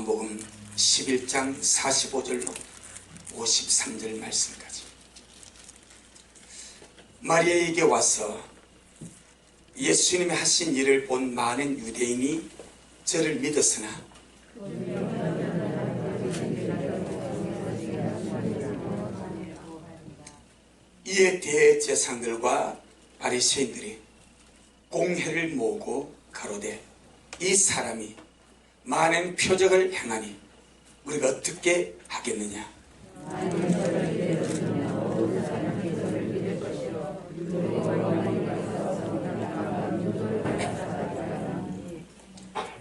요한복음 11장 45절로 53절 말씀까지. 마리아에게 와서 예수님이 하신 일을 본 많은 유대인이 저를 믿었으나 이에 대제사장들과 바리새인들이 공회를 모으고 가로되 이 사람이 많은 표적을 행하니 우리가 어떻게 하겠느냐.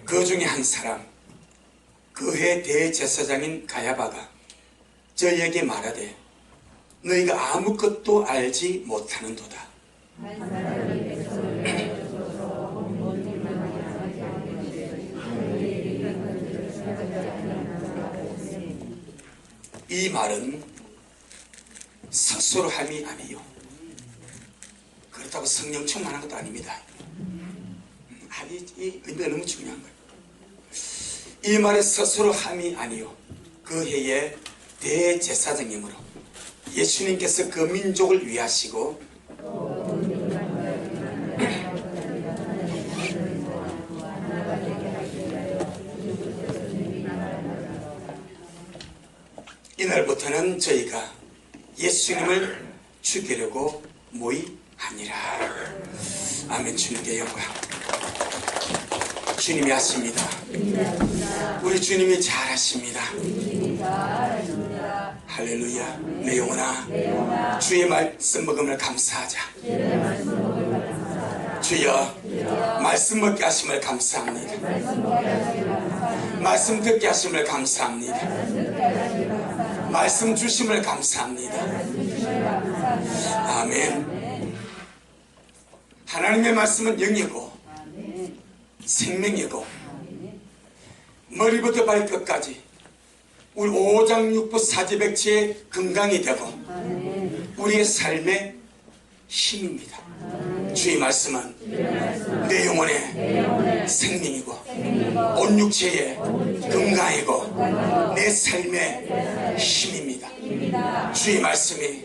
그 중에 한 사람, 그해 대제사장인 가야바가 저희에게 말하되 너희가 아무것도 알지 못하는도다. 이 말은 스스로함이 아니요, 그렇다고 성령 충만한 것도 아닙니다. 이 의미가 너무 중요한 거예요. 이 말은 스스로함이 아니요, 그 해에 대제사장이므로 예수님께서 그 민족을 위하시고 이날부터는 저희가 예수님을 죽이려고 모의하니라. 아멘. 주님께 영광. 주님이 하십니다. 우리 주님이 잘하십니다. 할렐루야. 내 영혼아 주의 말씀 먹음을 감사하자. 주여 말씀 먹게 하심을 감사합니다. 말씀 듣게 하심을 감사합니다. 말씀 주심을 감사합니다. 아멘. 하나님의 말씀은 영이고 생명이고 머리부터 발끝까지 우리 오장육부 사지백체의 건강이 되고 우리의 삶의 힘입니다. 주의 말씀은 내 영혼의 생명이고 온 육체의 건강이고 내 삶의 힘입니다. 주의 말씀이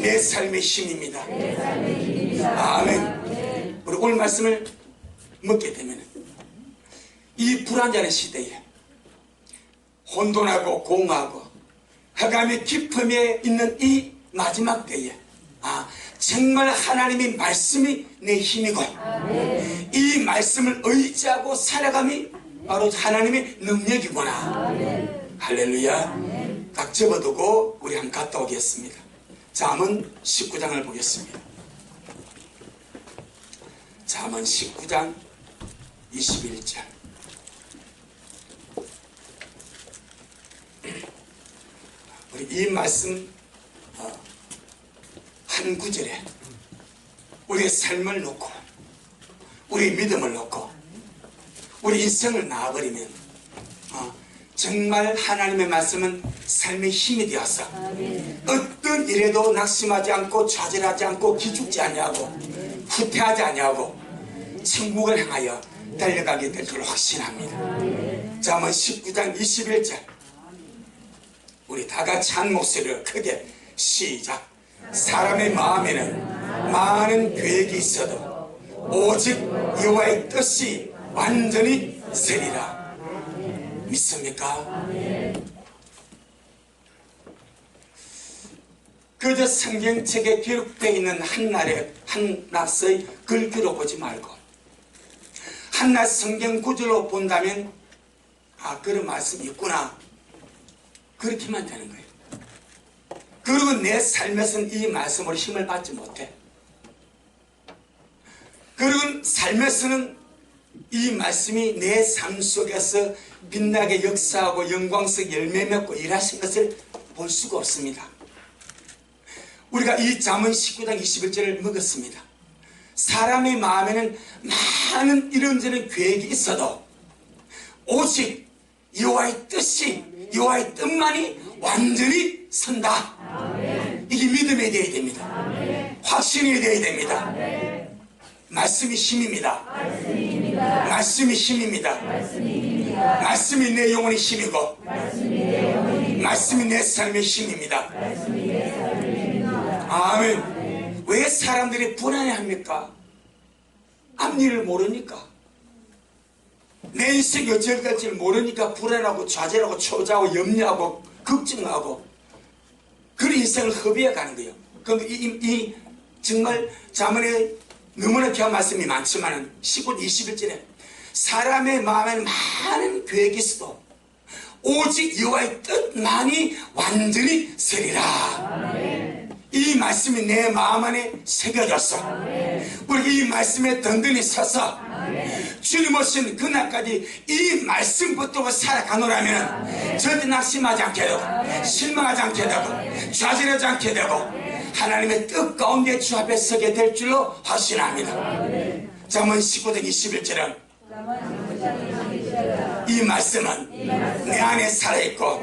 내 삶의 힘입니다. 아멘. 우리 오늘 말씀을 먹게 되면 이 불안전한 시대에 혼돈하고 공허하고 흑암의 깊음에 있는 이 마지막 때에 정말 하나님의 말씀이 내 힘이고 이 말씀을 의지하고 살아감이 바로 하나님의 능력이구나. 할렐루야. 각 접어두고 우리 한번 갔다 오겠습니다. 잠언 19장을 보겠습니다. 잠언 19장 21절. 우리 이 말씀 한 구절에 우리의 삶을 놓고 우리의 믿음을 놓고 우리 인생을 놔버리면 정말 하나님의 말씀은 삶의 힘이 되어서 어떤 일에도 낙심하지 않고 좌절하지 않고 기죽지 아니하고 후퇴하지 아니하고 천국을 향하여 달려가게 될 줄 확신합니다. 잠언 19장 21절. 우리 다같이 한 목소리로 크게 시작. 사람의 마음에는 많은 계획이 있어도 오직 여호와의 뜻이 완전히 세리라. 믿습니까? 그저 성경책에 기록되어 있는 한낱의 글귀로 보지 말고 한낱 성경 구절로 본다면 그런 말씀이 있구나, 그렇게만 되는 거예요. 그리고 내 삶에서는 이 말씀으로 힘을 받지 못해. 그리고 삶에서는 이 말씀이 내 삶 속에서 빛나게 역사하고 영광스럽게 열매 맺고 일하신 것을 볼 수가 없습니다. 우리가 이 잠언 19장 21절을 먹었습니다. 사람의 마음에는 많은 이런저런 계획이 있어도 오직 여호와의 뜻이, 여호와의 뜻만이 완전히 선다. 이게 믿음이 되어야 됩니다. 확신이 되어야 됩니다. 말씀이 힘입니다. 말씀이 힘입니다. 말씀이 내 영혼의 힘이고 말씀이 내 삶의 힘입니다. 아멘. 왜 사람들이 불안해합니까? 앞일을 모르니까. 내 인생이 어찌 될지 모르니까 불안하고 좌절하고 초조하고 염려하고 걱정하고 그런 인생을 허비해 가는 거예요. 그럼 이 정말 자문에 너무나 귀한 말씀이 많지만 19, 21절에 사람의 마음에는 많은 계획이 있어도 오직 여호와의 뜻만이 완전히 서리라. 이 말씀이 내 마음 안에 새겨졌어. 우리 이 말씀에 든든히 서서 주님 오신 그날까지 이 말씀 붙들고 살아가노라면 절대 낙심하지 않게 되고 실망하지 않게 되고 좌절하지 않게 되고 하나님의 뜻 가운데 주 앞에 서게 될 줄로 확신합니다. 잠언 19장 21절은 이 말씀은 내 안에 살아있고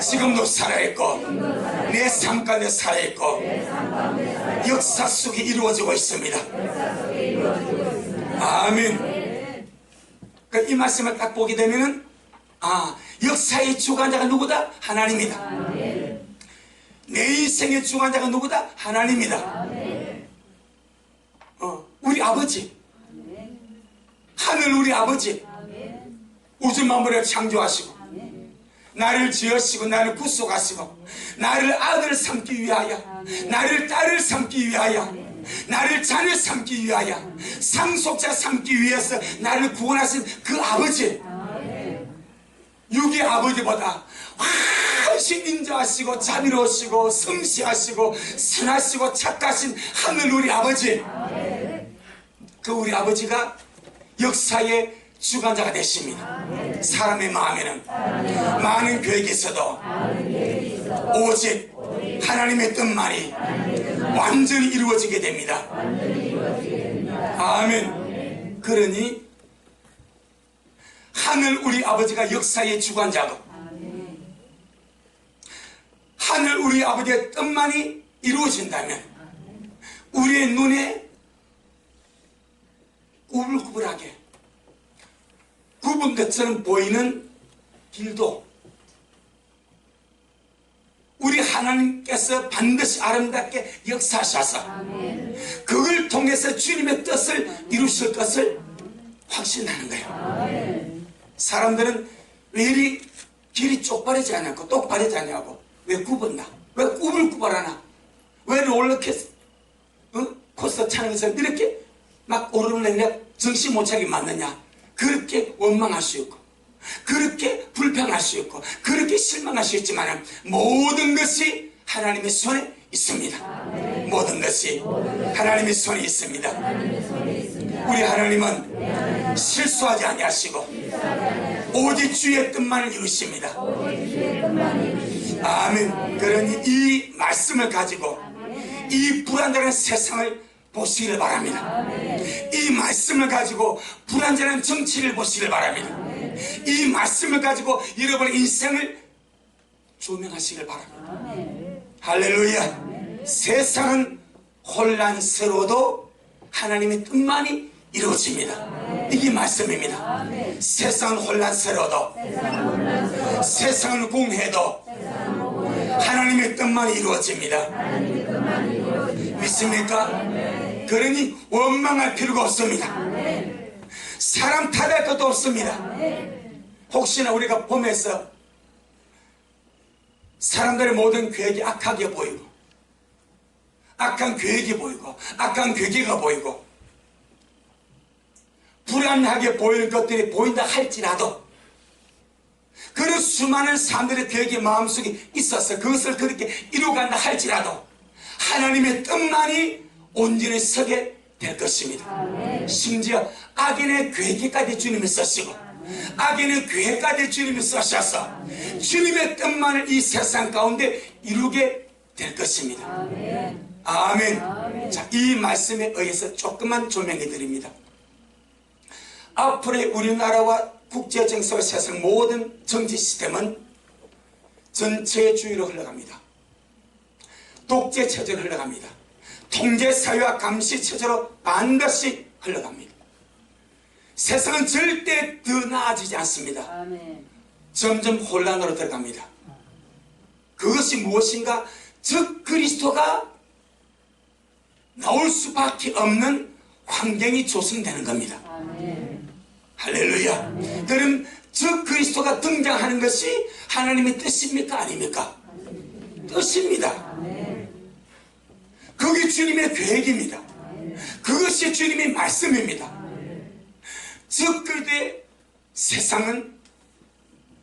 지금도 살아있고 내 삶 가운데 살아있고 역사 속에 이루어지고 있습니다. 아멘. 이 말씀을 딱 보게 되면은 역사의 주관자가 누구다? 하나님이다. 내 인생의 주관자가 누구다? 하나님이다. 우리 아버지, 하늘 우리 아버지, 우주 만물을 창조하시고 나를 지으시고 나를 구속하시고 나를 아들 삼기 위하여 나를 딸을 삼기 위하여 나를 자녀 삼기 위하여 상속자 삼기 위해서 나를 구원하신 그 아버지, 육의 아버지보다 훨씬 인자하시고 자비로우시고 성실하시고 선하시고 착하신 하늘 우리 아버지, 그 우리 아버지가 역사의 주관자가 되십니다. 사람의 마음에는 많은 계획이 있어도 오직 하나님의 뜻만이 완전히 이루어지게 됩니다. 아멘. 그러니 하늘 우리 아버지가 역사의 주관자고 하늘 우리 아버지의 뜻만이 이루어진다면 우리의 눈에 꾸불꾸불하게 굽은 것처럼 보이는 길도 우리 하나님께서 반드시 아름답게 역사하셔서 그걸 통해서 주님의 뜻을 이루실 것을 확신하는 거예요. 사람들은 왜 이리 길이 쪽바르지 않고 똑바르지 않냐고, 왜 굽었나, 왜 꾸불꾸불하나, 왜 롤러코스터 코스터 차는 것처럼 이렇게 막 오르내리냐 정신 못 차게 맞느냐, 그렇게 원망할 수 있고 그렇게 불평할 수 있고 그렇게 실망할 수 있지만 모든 것이 하나님의 손에 있습니다. 모든 것이 하나님의 손에 있습니다. 우리 하나님은 실수하지 아니하시고 오직 주의 뜻만을 이루십니다. 아멘. 그러니 이 말씀을 가지고 이 불안정한 세상을 보시기를 바랍니다. 이 말씀을 가지고 불안정한 정치를 보시기를 바랍니다. 이 말씀을 가지고 여러분의 인생을 조명하시기를 바랍니다. 할렐루야. 세상은 혼란스러워도 하나님의 뜻만이 이루어집니다. 이게 말씀입니다. 세상은 혼란스러워도 세상은 공해도 하나님의 뜻만이 이루어집니다. 믿습니까? 그러니 원망할 필요가 없습니다. 사람 탓할 것도 없습니다. 혹시나 우리가 보면서 사람들의 모든 계획이 악하게 보이고 악한 계획이 보이고 악한 계획가 보이고 불안하게 보이는 것들이 보인다 할지라도 그런 수많은 사람들의 계획이 마음속에 있어서 그것을 그렇게 이루어간다 할지라도 하나님의 뜻만이 온전히 서게 될 것입니다. 심지어 악인의 계획까지 주님이 쓰시고 악인의 계획까지 주님이 쓰셔서 주님의 뜻만을 이 세상 가운데 이루게 될 것입니다. 아멘. 자, 이 말씀에 의해서 조금만 조명해 드립니다. 앞으로의 우리나라와 국제 정세와 세상 모든 정치 시스템은 전체주의로 흘러갑니다. 독재 체제로 흘러갑니다. 통제 사회와 감시 체제로 반드시 흘러갑니다. 세상은 절대 더 나아지지 않습니다. 아멘. 점점 혼란으로 들어갑니다. 그것이 무엇인가? 즉 그리스도가 나올 수밖에 없는 환경이 조성되는 겁니다. 아멘. 할렐루야. 아멘. 그럼 즉 그리스도가 등장하는 것이 하나님의 뜻입니까? 아닙니까? 뜻입니다. 아멘. 그게 주님의 계획입니다. 그것이 주님의 말씀입니다. 즉 그때 세상은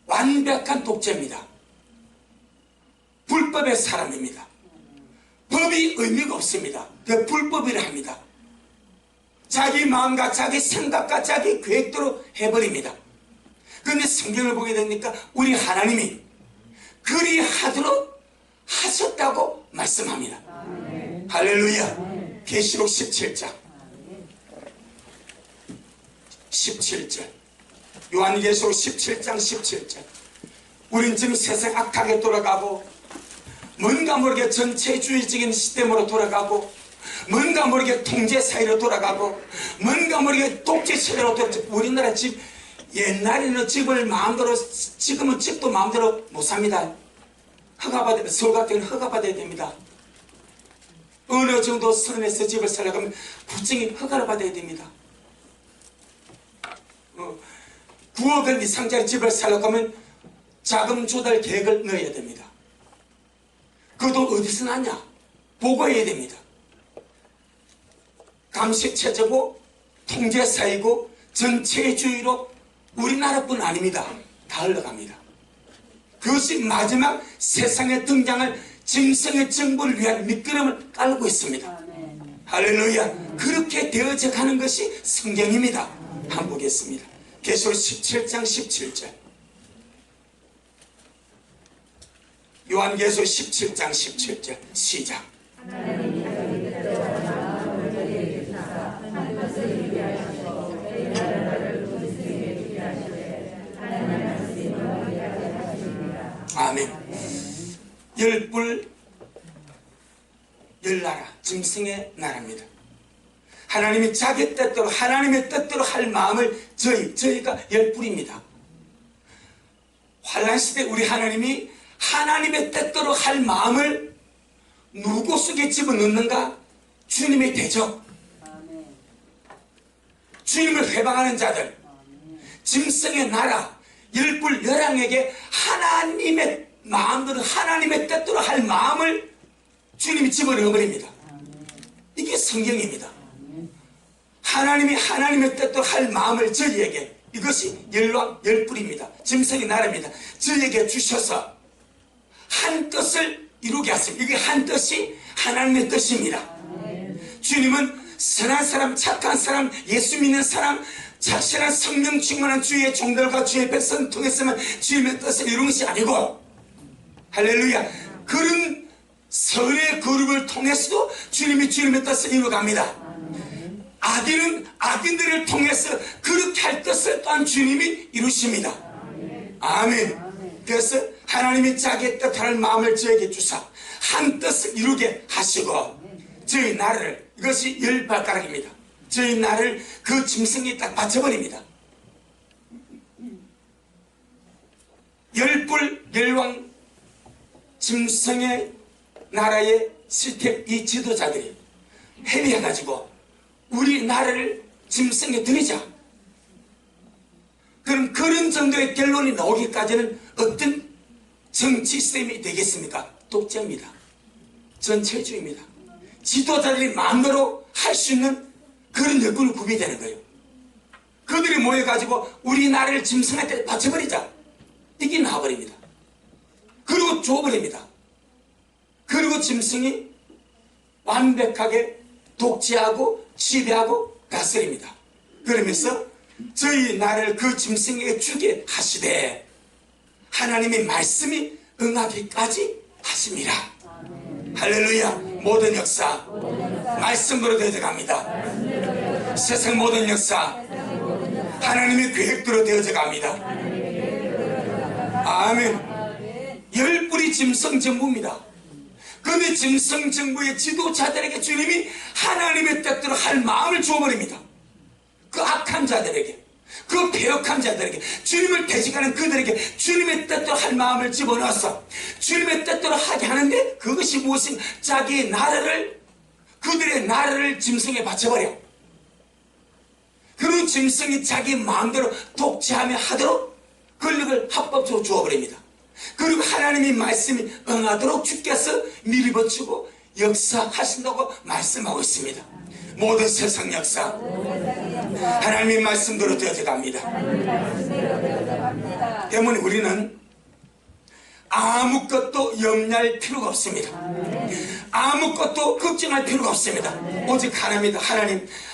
완벽한 독재입니다. 불법의 사람입니다. 법이 의미가 없습니다. 그 불법이라 합니다. 자기 마음과 자기 생각과 자기 계획대로 해버립니다. 그런데 성경을 보게 되니까 우리 하나님이 그리하도록 하셨다고 말씀합니다. 아멘. 할렐루야. 계시록 17장 17절 요한계시록 17장 17절 우린 지금 세상 악하게 돌아가고 뭔가 모르게 전체주의적인 시스템으로 돌아가고 뭔가 모르게 통제 사회로 돌아가고 뭔가 모르게 독재 시대로 돌아가고 우리나라 집 옛날에는 집을 마음대로 지금은 집도 마음대로 못 삽니다. 허가받아야 서울 같은 경우는 허가받아야 됩니다. 어느 정도 선에서 집을 살려고 하면 구청이 허가를 받아야 됩니다. 9억 원 이상짜리 집을 살려고 하면 자금 조달 계획을 넣어야 됩니다. 그 돈 어디서 났냐? 보고해야 됩니다. 감시체제고 통제사이고 전체주의로 우리나라뿐 아닙니다. 다 흘러갑니다. 그것이 마지막 세상에 등장할 짐승의 정부를 위한 밑거름을 깔고 있습니다. 아멘. 할렐루야. 그렇게 되어져 가는 것이 성경입니다. 한번 보겠습니다. 계시록 17장 17절 요한계시록 17장 17절 시작. 아멘. 열불 열나라 짐승의 나라입니다. 하나님이 자기 뜻대로 하나님의 뜻대로 할 마음을 저희가 열불입니다. 환란시대 우리 하나님이 하나님의 뜻대로 할 마음을 누구 속에 집어넣는가? 주님의 대적, 아멘. 주님을 회방하는 자들, 짐승의 나라, 열불 열왕에게 하나님의 마음대로 하나님의 뜻대로 할 마음을 주님이 집어넣어버립니다. 이게 성경입니다. 하나님이 하나님의 뜻대로 할 마음을 저희에게, 이것이 열왕 열불입니다. 짐승의 나라입니다. 저희에게 주셔서 한 뜻을 이루게 하십니다. 이게 한 뜻이 하나님의 뜻입니다. 주님은 선한 사람, 착한 사람, 예수 믿는 사람, 착실한 성령 충만한 주의 종들과 주의 백성 통해서만 주님의 뜻을 이루는 것이 아니고, 할렐루야, 그런 선의 그룹을 통해서도 주님이 주님의 뜻을 이루어갑니다. 악인은 악인들을 통해서 그렇게 할 뜻을 또한 주님이 이루십니다. 아멘. 그래서 하나님이 자기의 뜻하는 마음을 저에게 주사 한 뜻을 이루게 하시고 저희 나라를, 이것이 열 발가락입니다. 저희 나라를 그 짐승이 딱 받쳐버립니다. 열불 열왕 짐승의 나라의 시스템, 이 지도자들이 협의해가지고 우리나라를 짐승에 들이자. 그럼 그런 정도의 결론이 나오기까지는 어떤 정치 시스템이 되겠습니까? 독재입니다. 전체주의입니다. 지도자들이 마음대로 할 수 있는 그런 여건을 구비되는 거예요. 그들이 모여가지고 우리나라를 짐승한테 바쳐버리자. 이게 나와버립니다. 그리고 줘버립니다. 그리고 짐승이 완벽하게 독재하고 지배하고 다스립니다. 그러면서 저희 나라를 그 짐승에게 주게 하시되 하나님의 말씀이 응하기까지 하십니다. 할렐루야. 모든 역사 말씀으로 되어져 갑니다. 세상 모든 역사 하나님의 계획대로 되어져 갑니다. 아멘. 열불이 짐승 정부입니다. 그런데 짐승 정부의 지도자들에게 주님이 하나님의 뜻대로 할 마음을 주어버립니다. 그 악한 자들에게. 그 패역한 자들에게, 주님을 대적하는 그들에게 주님의 뜻대로 할 마음을 집어넣어서 주님의 뜻대로 하게 하는데, 그것이 무엇인, 자기의 나라를, 그들의 나라를 짐승에 바쳐버려. 그런 짐승이 자기 마음대로 독재하며 하도록 권력을 합법적으로 주어버립니다. 그리고 하나님의 말씀이 응하도록 주께서 밀어붙이고 역사하신다고 말씀하고 있습니다. 모든 세상 역사 하나님의 말씀대로 되어져 갑니다. 때문에 우리는 아무것도 염려할 필요가 없습니다. 아무것도 걱정할 필요가 없습니다. 오직 하나님입니다.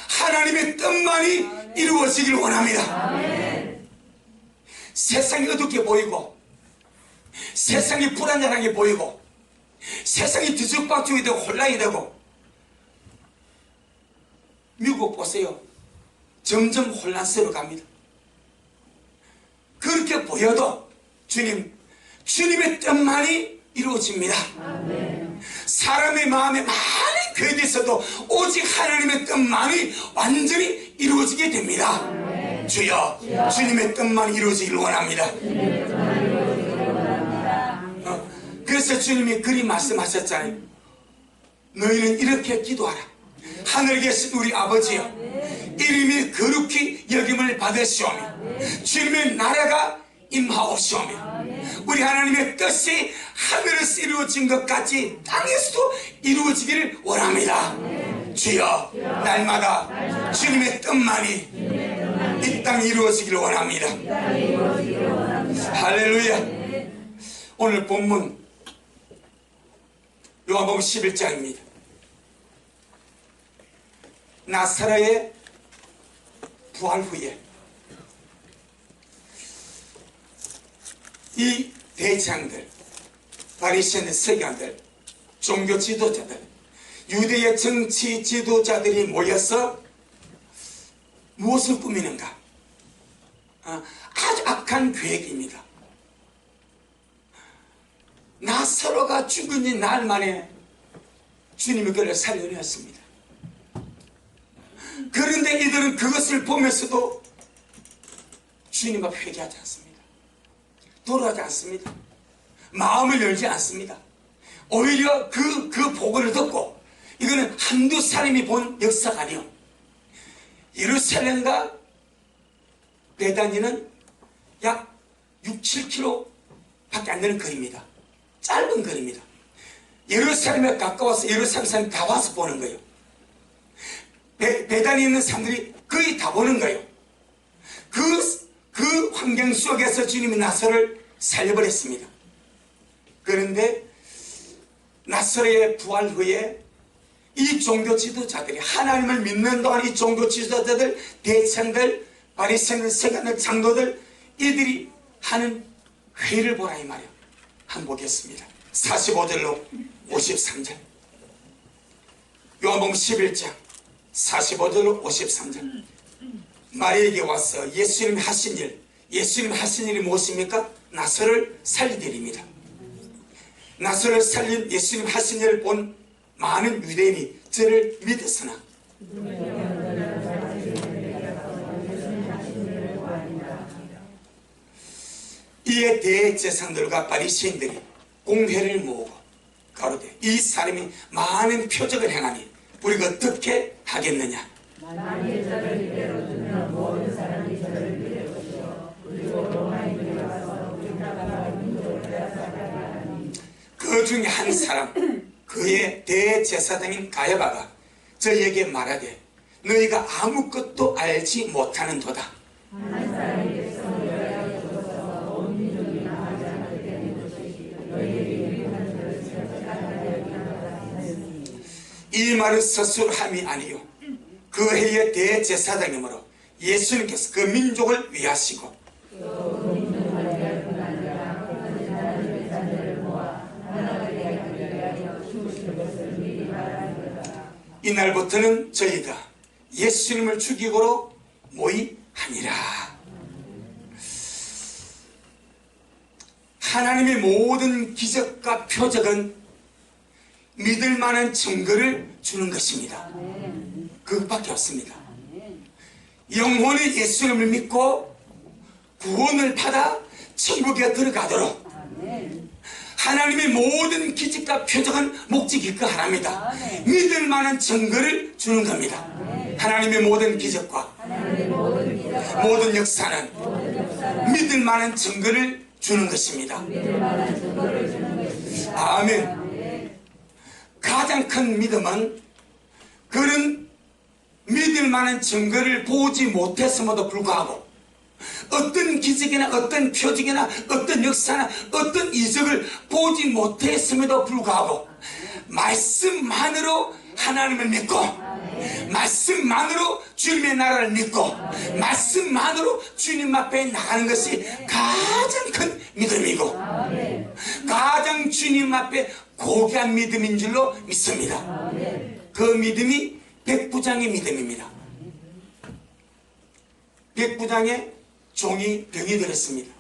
하나님의 뜻만이 이루어지길 원합니다. 세상이 어둡게 보이고, 세상이 불안정하게 보이고, 세상이 뒤죽박죽이 되고 혼란이 되고, 미국 보세요. 점점 혼란스러워 갑니다. 그렇게 보여도 주님의 뜻만이 이루어집니다. 사람의 마음에 많은 계획이 있어도 오직 하나님의 뜻만이 완전히 이루어지게 됩니다. 주여, 주님의 뜻만 이루어지길 원합니다. 그래서 주님이 그리 말씀하셨잖아요. 너희는 이렇게 기도하라. 하늘에 계신 우리 아버지여, 이름이 거룩히 여김을 받으시오며 주님의 나라가 임하옵시오며 우리 하나님의 뜻이 하늘에서 이루어진 것 같이 땅에서도 이루어지기를 원합니다. 주여, 날마다 주님의 뜻만이 이 땅에 이루어지기를 원합니다. 할렐루야. 오늘 본문 요한복음 11장입니다. 나사로의 부활 후에 이 대장들, 바리새인들, 서기관들, 종교 지도자들, 유대의 정치 지도자들이 모여서 무엇을 꾸미는가? 아주 악한 계획입니다. 나사로가 죽은 지 날 만에 주님이 그를 살려내었습니다. 그런데 이들은 그것을 보면서도 주님 앞에 회개하지 않습니다. 돌아가지 않습니다. 마음을 열지 않습니다. 오히려 그 보고를 듣고, 이거는 한두 사람이 본 역사가 아니요, 예루살렘과 베다니는 약 6, 7km 밖에 안 되는 거리입니다. 짧은 거리입니다. 예루살렘에 가까워서 예루살렘 사람이 다 와서 보는 거예요. 베다니에 있는 사람들이 거의 다 보는 거예요. 그 환경 속에서 주님이 나사로를 살려버렸습니다. 그런데 나사로의 부활 후에 이 종교 지도자들이, 하나님을 믿는 동안 이 종교 지도자들, 대장들, 바리새인들, 서기관들, 장로들, 이들이 하는 회의를 보라 이 말이에요. 한번 보겠습니다. 45절로 53절. 요한복음 11장 45절로 53절. 마리아에게 와서 예수님이 하신 일이 무엇입니까? 나사로를 살린 일입니다. 나사로를 살린 예수님 하신 일을 본 많은 유대인이 저를 믿었으나 이에 대제사장들과 바리새인들이 공회를 모으고 가로되, 이 사람이 많은 표적을 행하니 우리가 어떻게 하겠느냐? 만일 저를 이대로 두면 모든 사람이 저를 믿을 것이요 그리고 로마인들이 와서 우리 나라와 민족을 빼앗아가게 하니. 그 중에 한 사람, 그의 대제사장인 가야바가 저희에게 말하되, 너희가 아무것도 알지 못하는도다. 한 사람이 백성을 위하여 죽어서 온 민족이 망하지 않게 되는 것이 너희에게 유익한 것을 생각하여 여기노라. 이 말은 서술함이 아니요, 그 해의 대제사장이므로 예수님께서 그 민족을 위하시고 이날부터는 저희가 예수님을 죽이고로 모이하니라. 하나님의 모든 기적과 표적은 믿을 만한 증거를 주는 것입니다. 그것밖에 없습니다. 영혼의 예수님을 믿고 구원을 받아 천국에 들어가도록 하나님의 모든 기적과 표적은 목적이 그 하나입니다. 믿을 만한 증거를 주는 겁니다. 하나님의 모든 기적과 모든 역사는 믿을 만한 증거를 주는 것입니다. 아멘. 가장 큰 믿음은 그런 믿을 만한 증거를 보지 못했음에도 불구하고 어떤 기적이나 어떤 표적이나 어떤 역사나 어떤 이적을 보지 못했음에도 불구하고 말씀만으로 하나님을 믿고 말씀만으로 주님의 나라를 믿고 말씀만으로 주님 앞에 나가는 것이 가장 큰 믿음이고 가장 주님 앞에 고귀한 믿음인 줄로 믿습니다. 그 믿음이 백부장의 믿음입니다. 백부장의 종이 병이 들었습니다.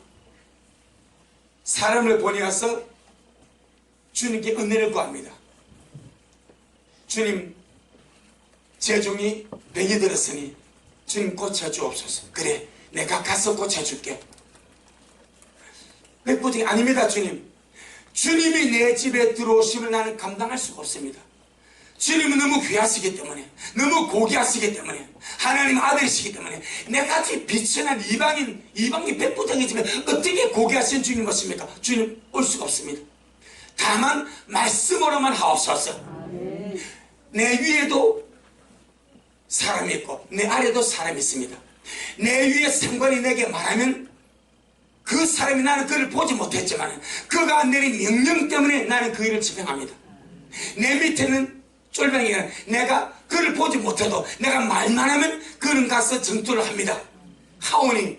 사람을 보내어서 주님께 은혜를 구합니다. 주님, 제 종이 병이 들었으니 주님 고쳐주옵소서. 그래, 내가 가서 고쳐줄게. 백부장이 아닙니다. 주님이 내 집에 들어오시면 나는 감당할 수가 없습니다. 주님은 너무 귀하시기 때문에, 너무 고귀하시기 때문에, 하나님 아들이시기 때문에 내같이 비천한 이방인 백부장의 집에 어떻게 고귀하신 주님 오십니까? 주님 올 수가 없습니다. 다만 말씀으로만 하옵소서. 내 위에도 사람이 있고 내 아래도 사람이 있습니다. 내 위에 상관이 내게 말하면 그 사람이 나는 그를 보지 못했지만 그가 내린 명령 때문에 나는 그 일을 집행합니다. 내 밑에는 쫄병이가 내가 그를 보지 못해도 내가 말만 하면 그는 가서 전투를 합니다. 하오니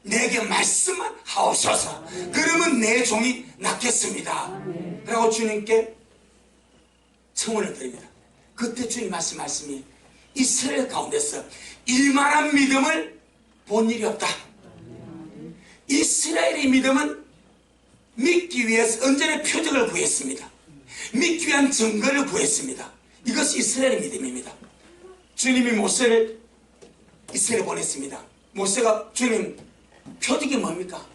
내게 말씀만 하옵소서. 그러면 내 종이 낫겠습니다. 그리고 주님께 청원을 드립니다. 그때 주님 말씀이 이스라엘 가운데서 이만한 믿음을 본 일이 없다. 이스라엘의 믿음은 믿기 위해서 언제나 표적을 구했습니다. 믿기 위한 증거를 구했습니다. 이것이 이스라엘의 믿음입니다. 주님이 모세를 이스라엘에 보냈습니다. 모세가 주님 표적이 뭡니까?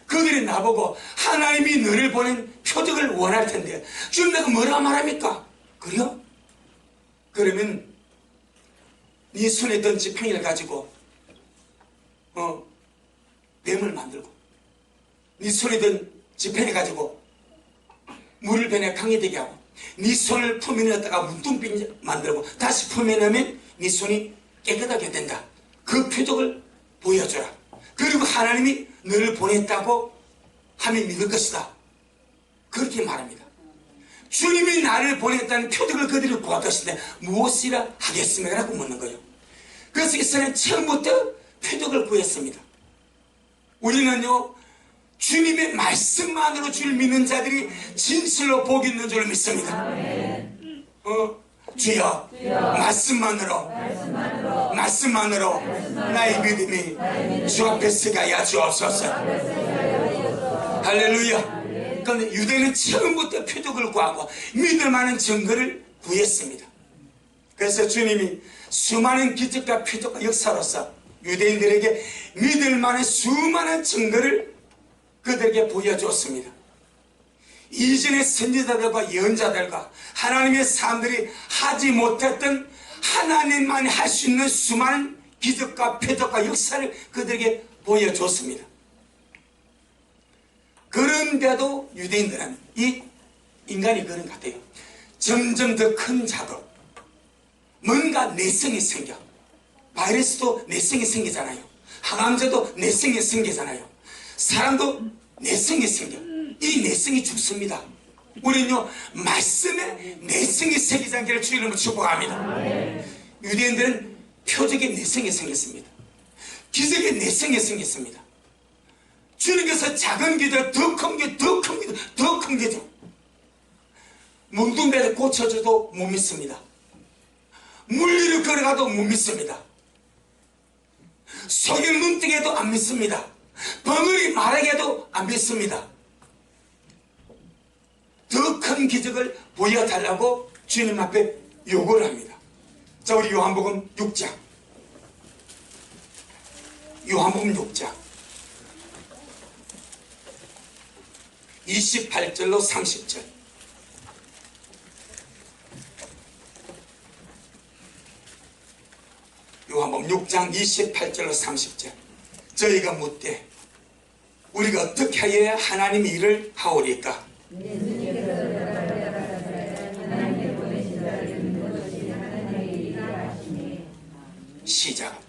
그들이 나보고 하나님이 너를 보낸 표적을 원할 텐데 주님 내가 뭐라 말합니까? 그래요? 그러면 네 손에 든 지팡이를 가지고 뱀을 만들고 네 손에 든 지팡이 가지고 물을 변해 강이 되게 하고 네 손을 품에 넣었다가 문둥병 만들고 다시 품에 넣으면 네 손이 깨끗하게 된다. 그 표적을 보여줘라. 그리고 하나님이 너를 보냈다고 하면 믿을 것이다. 그렇게 말합니다. 주님이 나를 보냈다는 표적을 그들이 구할 것인데 무엇이라 하겠습니까? 라고 묻는 거예요. 그래서 이스라엘은 처음부터 표적을 구했습니다. 우리는요 주님의 말씀만으로 주를 믿는 자들이 진실로 복이 있는 줄 믿습니다. 주여 말씀만으로 나의 믿음이 주 앞에 서가야 주옵소서. 할렐루야. 그런데 유대는 처음부터 표적을 구하고 믿을 만한 증거를 구했습니다. 그래서 주님이 수많은 기적과 표적과 역사로서 유대인들에게 믿을 만한 수많은 증거를 그들에게 보여주었습니다. 이전의 선지자들과 예언자들과 하나님의 사람들이 하지 못했던 하나님만이 할 수 있는 수많은 기적과 표적과 역사를 그들에게 보여줬습니다. 그런데도 유대인들은 이 인간이 그런 것 같아요. 점점 더 큰 자도 뭔가 내성이 생겨. 바이러스도 내성이 생기잖아요. 항암제도 내성이 생기잖아요. 사람도 내성이 생겨. 이 내성이 죽습니다. 우리는요 말씀에 내성이 생기지 않기를 주의 이름으로 축복합니다. 유대인들은 표적의 내성이 생겼습니다. 기적의 내성이 생겼습니다. 주님께서 작은 기도 더 큰 기도 더 큰 기도 뭉둥배를 고쳐줘도 못 믿습니다. 물리를 걸어가도 못 믿습니다. 속일 눈뜨게도 안 믿습니다. 벙어리 말하게도 안 믿습니다. 더 큰 기적을 보여달라고 주님 앞에 요구를 합니다. 자, 우리 요한복음 6장 요한복음 6장 28절로 30절. 요한복음 6장 28절로 30절. 저희가 묻되 우리가 어떻게 하여야 하나님의 일을 하오리까? 시작.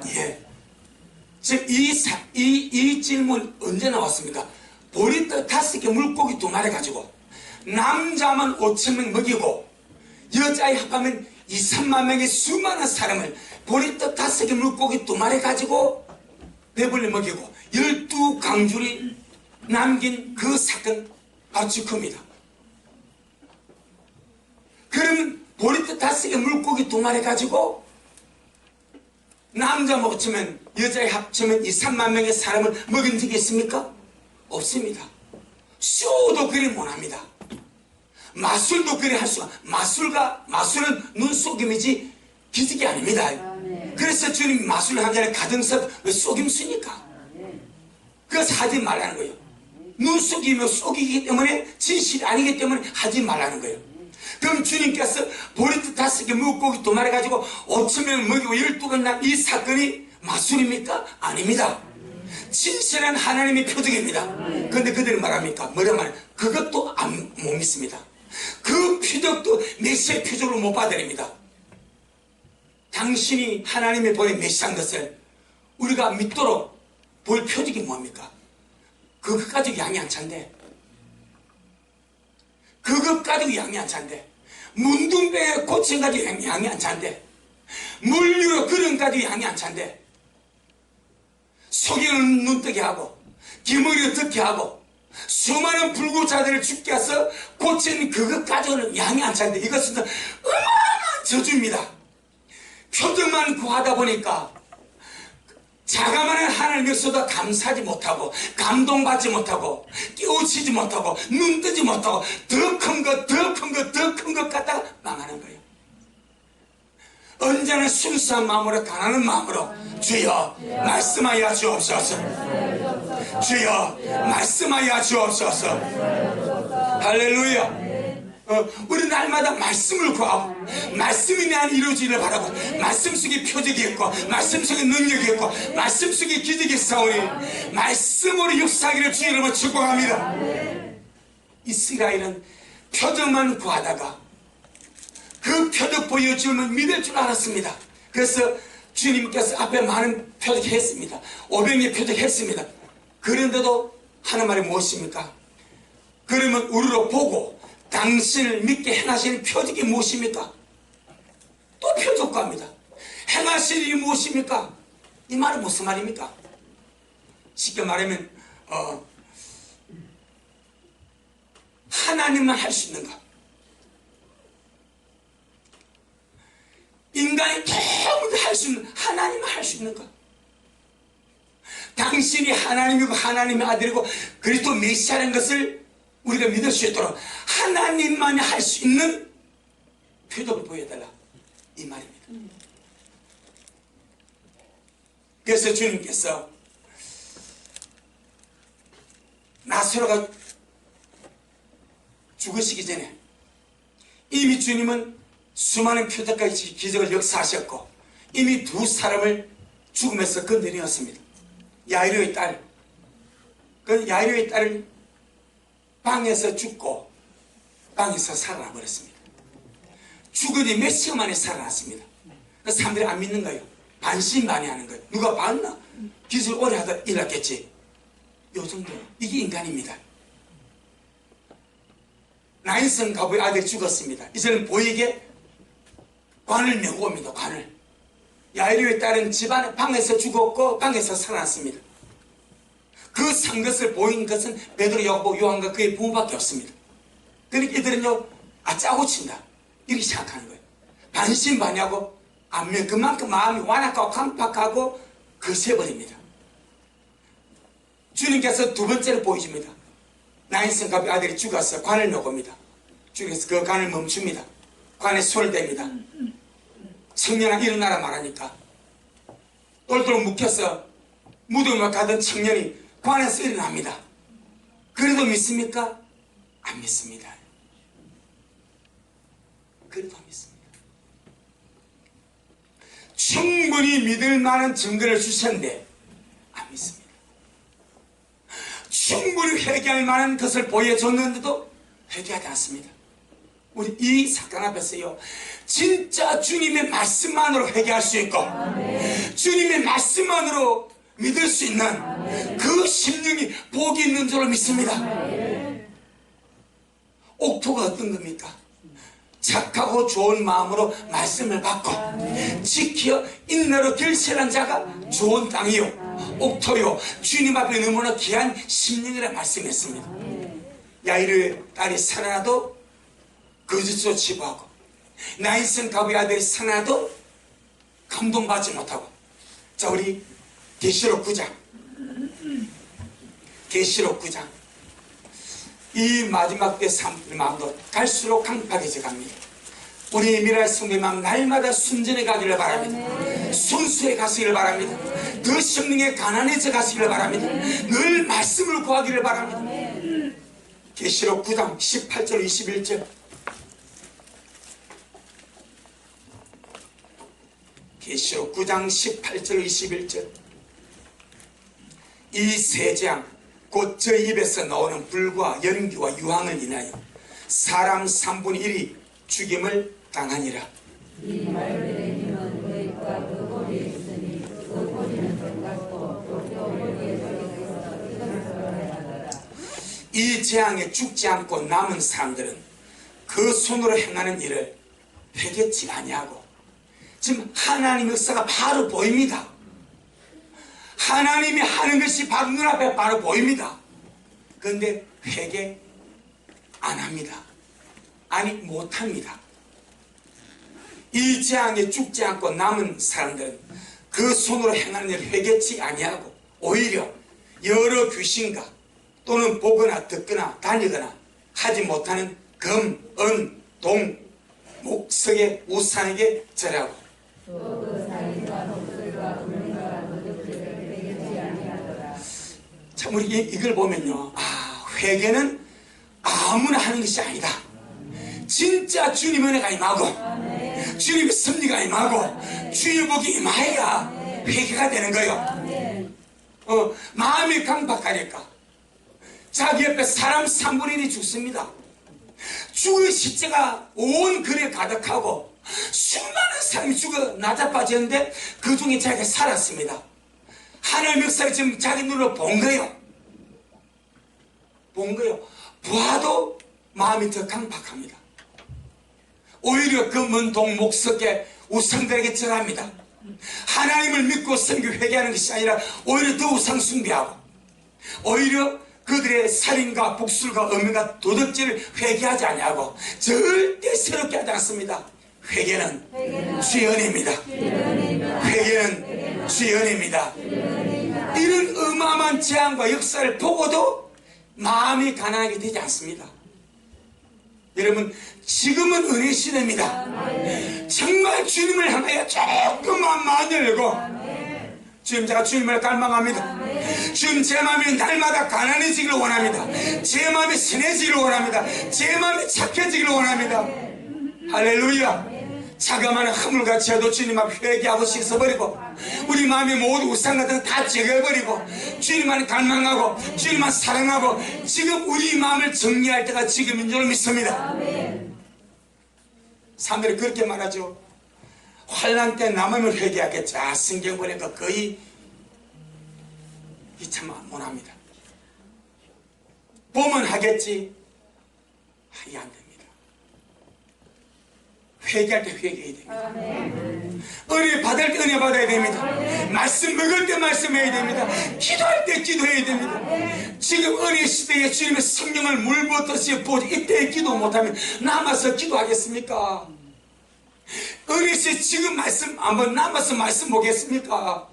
예. 지금 이 질문 언제 나왔습니까? 보리떡 5개 물고기 2마리 가지고 남자만 5,000명 먹이고 여자에 합하면 2, 3만 명의 수많은 사람을 보리떡 5개 물고기 2마리 가지고 배불리 먹이고 12강줄이 남긴 그 사건 바로 그겁니다. 그럼 보리떡 5개 물고기 2마리 가지고 남자 먹으면 여자에 합치면 2, 3만 명의 사람을 먹인 적이 있습니까? 없습니다. 쇼도 그리 못합니다. 마술도 그리 할 수가. 마술은 눈속임이지 기적이 아닙니다. 그래서 주님 마술 한 자리 가정석 왜 속임수니까? 그래서 하지 말라는 거예요. 눈속이며 속이기 때문에 진실이 아니기 때문에 하지 말라는 거예요. 그럼 주님께서 보리떡 5개 물고기 2마리 가지고 5,000명을 먹이고 12건 난 이 사건이 마술입니까? 아닙니다. 진실한 하나님의 표적입니다. 그런데 그들은 말합니까? 뭐라 말해? 그것도 못 믿습니다. 그 표적도 메시아의 표적으로 못 받아들입니다. 당신이 하나님의 보낸 메시아인 것을 우리가 믿도록 볼 표적이 뭡니까? 그것 가지고 양이 안 찬대. 그것 가지고 양이 안 찬대. 문둥병에 고침 가지고 양이 안 찬대. 물류로 그런 가지고 양이 안 찬대. 속이는 눈뜨게 하고 기머리 어떻게 하고 수많은 불구자들을 죽게 해서 고친 그것 가지고는 양이 안 찬대. 이것은 어마어마한 저주입니다. 표정만 구하다 보니까 자가만한 하나님께서도 감사하지 못하고 감동받지 못하고 깨우치지 못하고 눈뜨지 못하고 더 큰 것 더 큰 것 갖다가 망하는 거예요. 언제나 순수한 마음으로 가난한 마음으로 주여 말씀하여 주옵소서. 주여 말씀하여 주옵소서. 할렐루야. 우리 날마다 말씀을 구하고 말씀이 내 안에 이루어지기를 바라고 말씀 속에 표적이 있고 말씀 속에 능력이 있고 말씀 속에 기적이 있사오니 말씀으로 역사하기를 주의 이름으로 축복합니다. 이스라엘은 표적만 구하다가 그 표적 보여주면 믿을 줄 알았습니다. 그래서 주님께서 앞에 많은 표적했습니다. 500의 표적했습니다. 그런데도 하는 말이 무엇입니까? 그러면 우리로 보고 당신을 믿게 행하시는 표적이 무엇입니까? 또 표적과입니다. 행하실 일이 무엇입니까? 이 말은 무슨 말입니까? 쉽게 말하면 하나님만 할 수 있는가? 인간이 전부 할 수 있는 하나님만 할 수 있는가? 당신이 하나님이고 하나님의 아들이고 그리스도 메시아라는 것을 우리가 믿을 수 있도록 하나님만이 할 수 있는 표적을 보여달라 이 말입니다. 그래서 주님께서 나사로가 죽으시기 전에 이미 주님은 수많은 표적까지 기적을 역사하셨고 이미 2사람을 죽음에서 건드렸습니다. 야이로의 딸, 그 야이로의 딸을 방에서 죽고 방에서 살아나 버렸습니다. 죽은 지 몇 시간 만에 살아났습니다. 사람들이 안 믿는 거예요. 반신반의하는 거예요. 누가 봤나? 기술 오래 하다 일났겠지. 요 정도. 이게 인간입니다. 나인성 가부의 아들이 죽었습니다. 이제는 보이게 관을 메고 옵니다. 관을. 야이로의 딸은 집안에 방에서 죽었고 방에서 살아났습니다. 그 산 것을 보인 것은 베드로, 야고보, 요한과 그의 부모밖에 없습니다. 그러니까 이들은요 짜고 친다 이렇게 생각하는 거예요. 반신반의하고 안면 그만큼 마음이 완악하고 강팍하고 거세버립니다. 주님께서 2번째로 보여줍니다. 나인성 가부의 아들이 죽어서 관을 메고 옵니다. 주께서 그 관을 멈춥니다. 관에 손을 댑니다. 청년아 일어나라 말하니까 똘똘 묵혀서 무덤에 가던 청년이 관에서 일어납니다. 그래도 믿습니까? 안 믿습니다. 그래도 안 믿습니다. 충분히 믿을 만한 증거를 주셨는데 안 믿습니다. 충분히 회개할 만한 것을 보여줬는데도 회개하지 않습니다. 우리 이 사건 앞에서요, 진짜 주님의 말씀만으로 회개할 수 있고 주님의 말씀만으로 믿을 수 있는 그 심령이 복이 있는 줄로 믿습니다. 옥토가 어떤 겁니까? 착하고 좋은 마음으로 말씀을 받고 지켜 인내로 결실한 자가 좋은 땅이요 옥토요 주님 앞에 너무나 귀한 심령이라 말씀했습니다. 야이르의 딸이 살아나도 거짓으로 치부하고 나인성 가부의 아들이 살아나도 감동받지 못하고. 자, 우리 계시록 9장 이 마지막 때 사람들의 마음도 갈수록 강팍해져 갑니다. 우리 미랄 성도의 마음 날마다 순전해 가기를 바랍니다. 순수해 가시기를 바랍니다. 더 성령에 가난해져 가시기를 바랍니다. 늘 말씀을 구하기를 바랍니다. 계시록 9장 18절 21절 계시록 9장 18절 21절 이 세 장 곧 저 입에서 나오는 불과 연기와 유황을 인하여 사람 3분의 1이 죽임을 당하니라. 이 말들의 힘은 그의 그 꼬리에 있으니 그 꼬리는 똑같고 또 꼬리에 저기서 이것을 하더라. 이 재앙에 죽지 않고 남은 사람들은 그 손으로 행하는 일을 회개치 아니하고. 지금 하나님의 역사가 바로 보입니다. 하나님이 하는 것이 바로 눈앞에 바로 보입니다. 그런데 회개 안 합니다. 아니 못합니다. 이 재앙에 죽지 않고 남은 사람들은 그 손으로 행하는 일을 회개치 아니하고 오히려 여러 귀신과 또는 보거나 듣거나 다니거나 하지 못하는 금, 은, 동, 목석의 우상에게 절하고. 또그 사이가 독들과 금리가 도둑들을 회개치 아니하더라. 참 우리 이걸 보면요, 회개는 아무나 하는 것이 아니다. 진짜 주님 은혜가 임하고 주님의 섭리가 임하고 주의 복이 임하여야 회개가 되는 거예요. 마음이 강박하니까 자기 옆에 사람 3분의 1이 죽습니다. 죽의 십자가 온 글에 가득하고 수많은 사람이 죽어 나자빠졌는데 그 중에 자기가 살았습니다. 하나님의 역사를 지금 자기 눈으로 본 거예요. 보아도 마음이 더 강박합니다. 오히려 금은 동 목석에 우상들에게 절합니다. 하나님을 믿고 섬기고 회개하는 것이 아니라 오히려 더 우상 숭배하고 오히려 그들의 살인과 복술과 음행과 도덕질을 회개하지 아니하고 절대 새롭게 하지 않습니다. 회개는 주의 은혜입니다. 회개는 주의 은혜입니다. 이런 어마어마한 재앙과 역사를 보고도 마음이 가난하게 되지 않습니다. 여러분, 지금은 은혜 시대입니다. 정말 주님을 향하여 조금만 마음 열고 주님, 제가 주님을 갈망합니다. 주님, 제 마음이 날마다 가난해지기를 원합니다. 제 마음이 선해지기를 원합니다. 제 마음이 착해지기를 원합니다. 할렐루야. 자그마한 허물같이 해도 주님 앞에 회개하고 씻어버리고 우리 마음의 모든 우상 같은 거 다 제거해버리고 주님만 갈망하고 주님만 사랑하고 지금 우리 마음을 정리할 때가 지금인 줄 믿습니다. 사람들이 그렇게 말하죠. 환난 때 남으면 회개하겠지. 성경 보니까 거의 참 못합니다. 보면 하겠지. 이게 안 됩니다. 회개할 때 회개해야 됩니다. 은혜 받을 때 은혜 받아야 됩니다. 말씀 먹을 때 말씀해야 됩니다. 기도할 때 기도해야 됩니다. 지금 은혜 시대에 주님의 성령을 물 붓듯이 보지 이때 기도 못하면 남아서 기도하겠습니까? 은혜 시 지금 말씀 한번 남아서 말씀 보겠습니까?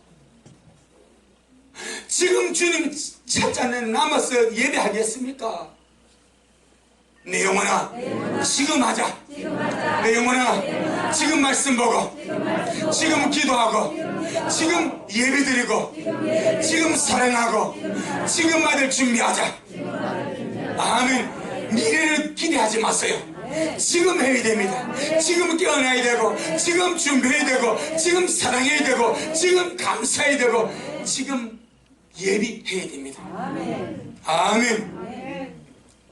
지금 주님 찾자는 남아서 예배하겠습니까? 내 영혼아 지금 하자. 내 영혼아 지금 말씀 보고 지금 기도하고 지금 예배드리고 지금 사랑하고 지금 받을 준비하자. 아멘. 미래를 기대하지 마세요. 지금 해야 됩니다. 지금 깨어나야 되고 지금 준비해야 되고 지금 사랑해야 되고 지금 감사해야 되고 지금 예비해야 됩니다. 아멘.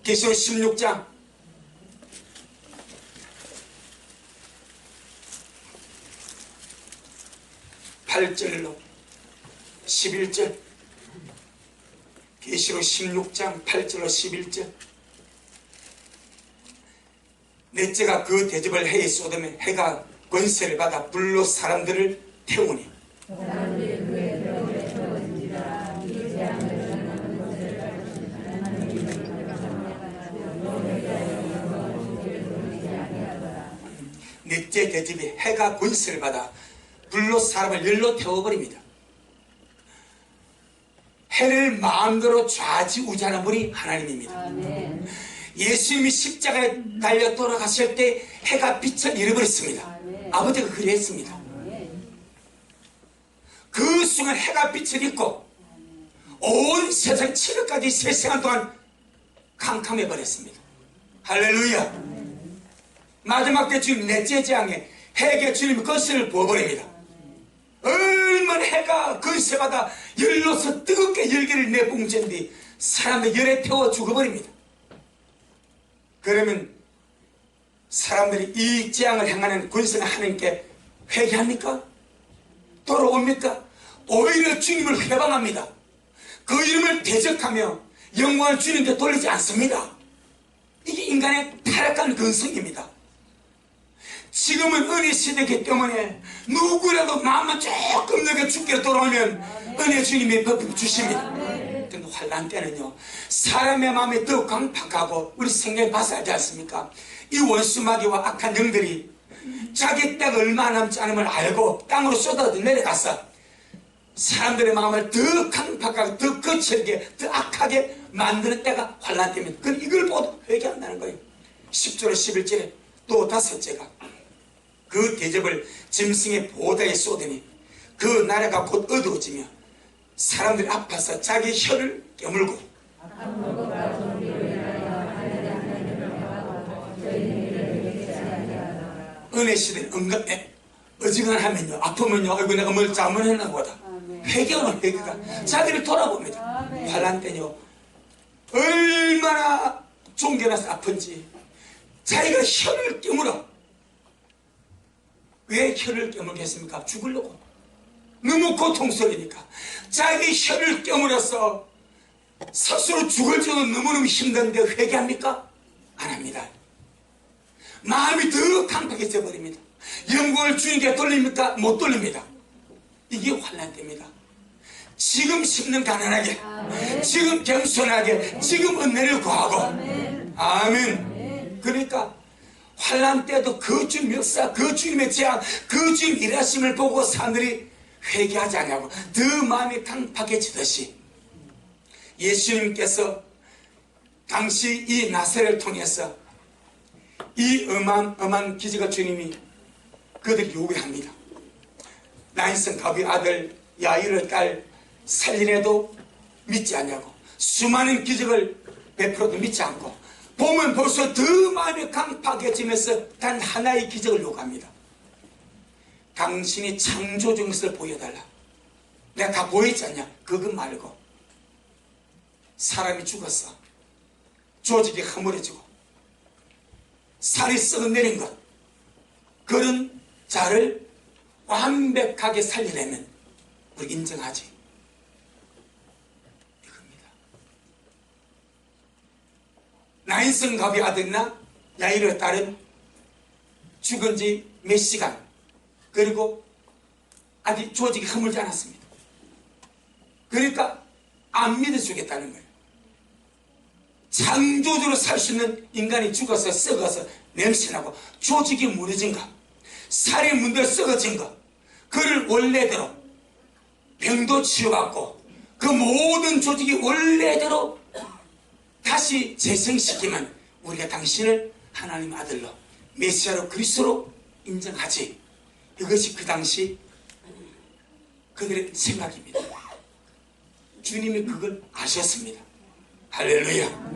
계시록 16장 8절로 11절. 계시록 16장 8절로 11절. 넷째가 그 대접을 해에 쏟으면 해가 권세를 받아 불로 사람들을 태우니 넷째 대접이 해가 권세를 받아 불로 사람을 열로 태워버립니다. 해를 마음대로 좌지우지하는 분이 하나님입니다. 예수님이 십자가에 달려 돌아가실 때 해가 빛을 잃어버렸습니다. 아버지가 그랬습니다. 그 순간 해가 빛을 잃고 온 세상 7일까지 세 시간 동안 캄캄해 버렸습니다. 할렐루야. 마지막 때 주님 넷째 재앙에 해에 주님이 거슬을 부어버립니다. 얼마나 해가 건세마다 열로서 뜨겁게 열기를 내뿜은 뒤 사람들 열에 태워 죽어버립니다. 그러면 사람들이 이 재앙을 행하는 권세는 하나님께 회개합니까? 돌아옵니까? 오히려 주님을 회방합니다. 그 이름을 대적하며 영광을 주님께 돌리지 않습니다. 이게 인간의 타락한 근성입니다. 지금은 은혜 시대이기 때문에 누구라도 마음만 조금 늦게 죽게 돌아오면 은혜 주님이 버프 주십니다. 근데 환난 때는요, 사람의 마음이 더 강팍하고 우리 성경에 봐서 알지 않습니까? 이 원수마귀와 악한 영들이 자기 때가 얼마 남지 않음을 알고 땅으로 쏟아져 내려가서 사람들의 마음을 더 강팍하게, 더 거칠게, 더 악하게 만드는 때가 환난 때입니다. 그럼 이걸 보고 회개한다는 거예요. 10절에 11절에 또 다섯째가 그 대접을 짐승의 보호대에 쏟으니 그 나라가 곧 어두워지며 사람들이 아파서 자기 혀를 깨물고 은혜 시대는 어지간하면요, 아프면요, 아이고 내가 뭘 잘못했나 보다. 회개하는 회개가 자기를 돌아봅니다. 환난 때는요, 얼마나 종교나서 아픈지 자기가 혀를 깨물어. 왜 혀를 깨물겠습니까? 죽으려고. 너무 고통스러우니까. 자기 혀를 깨물어서 스스로 죽을 정도 너무너무 힘든데 회개합니까? 안 합니다. 마음이 더 강팍해져 버립니다. 영광을 주님께 돌립니까? 못 돌립니다. 이게 환난 때입니다. 지금 심는 가난하게, 지금 겸손하게, 지금 은혜를 구하고. 아멘. 그러니까 환난 때도 그 주님 역사, 그 주님의 재앙, 그 주님 일하심을 보고 사람들이 회개하지 않냐고 더 마음이 강팍해지듯이 예수님께서 당시 이 나사렛을 통해서 이 어마어마한 기적을 주님이 그들이 요구합니다. 나인성 가비 아들 야이를 딸 살리내도 믿지 않냐고, 수많은 기적을 베풀어도 믿지 않고, 보면 벌써 더 마음이 강팍해지면서 단 하나의 기적을 요구합니다. 당신이 창조적인 것을 보여달라. 내가 다 보였지 않냐? 그거 말고 사람이 죽었어, 조직이 허물어지고 살이 썩어내린 것, 그런 자를 완벽하게 살리려면 우리 인정하지. 이겁니다. 나인성 갑의 아들이나 야이르의 딸은 죽은 지 몇 시간, 그리고 아직 조직이 허물지 않았습니다. 그러니까 안 믿어주겠다는 거예요. 창조적으로 살 수 있는 인간이 죽어서 썩어서 냄새나고 조직이 무너진 것, 살이 문대로 썩어진 것, 그를 원래대로 병도 치유받고 그 모든 조직이 원래대로 다시 재생시키면 우리가 당신을 하나님 아들로 메시아로 그리스도로 인정하지. 이것이 그 당시 그들의 생각입니다. 주님이 그걸 아셨습니다. 할렐루야.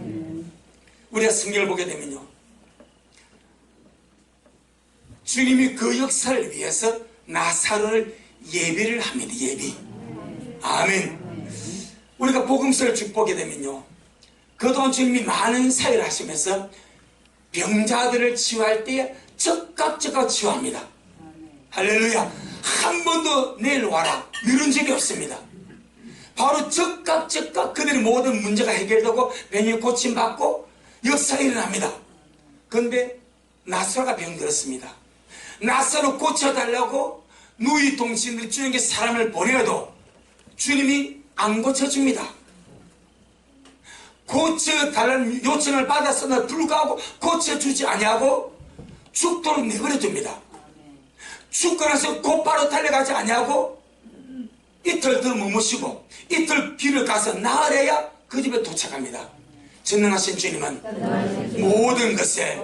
우리가 성경을 보게 되면요, 주님이 그 역사를 위해서 나사로를 예비를 합니다. 예비. 아멘. 우리가 복음서를 쭉 보게 되면요, 그동안 주님이 많은 사역을 하시면서 병자들을 치유할 때에 적극적으로 치유합니다. 할렐루야. 한 번도 내일 와라 이런 적이 없습니다. 바로 적극 그들의 모든 문제가 해결되고 병이 고침받고 역사가 일어납니다. 그런데 나사로가 병들었습니다. 나사로 고쳐달라고 누이 동신들이 주님께 사람을 보내어도 주님이 안 고쳐줍니다. 고쳐달라는 요청을 받았으나 불구하고 고쳐주지 아니하고 죽도록 내버려둡니다. 죽고 나서 곧바로 달려가지 아니하고 이틀 더 머무시고 이틀 길을 가서 나으래야 그 집에 도착합니다. 전능하신 주님은 모든 것에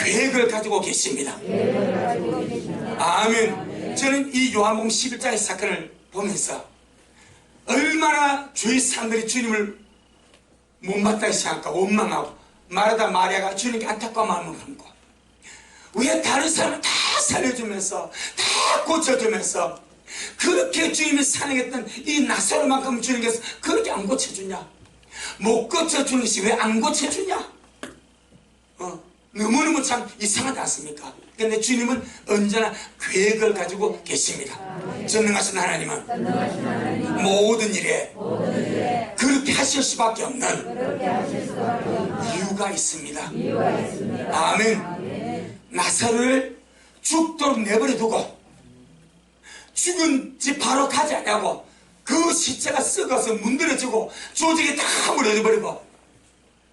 계획을 가지고 계십니다. 아멘. 저는 이 요한복음 11장의 사건을 보면서 얼마나 주위 사람들이 주님을 못마땅히 생각하고 원망하고 마르다 마리아가 주님께 안타까운 마음을 품고 왜 다른 사람을 다 살려주면서 다 고쳐주면서 그렇게 주님이 사랑했던 이 나사로만큼 주님께서 그렇게 안 고쳐주냐, 못 고쳐주는 것이 왜 안 고쳐주냐, 너무너무 참 이상하지 않습니까? 근데 주님은 언제나 계획을 가지고 계십니다. 전능하신 하나님은 모든 일에 그렇게 하실 수밖에 없는 이유가 있습니다. 아멘. 나사로를 죽도록 내버려두고 죽은 집 바로 가지 않냐고 그 시체가 썩어서 문드러지고 조직이 다 무너져버리고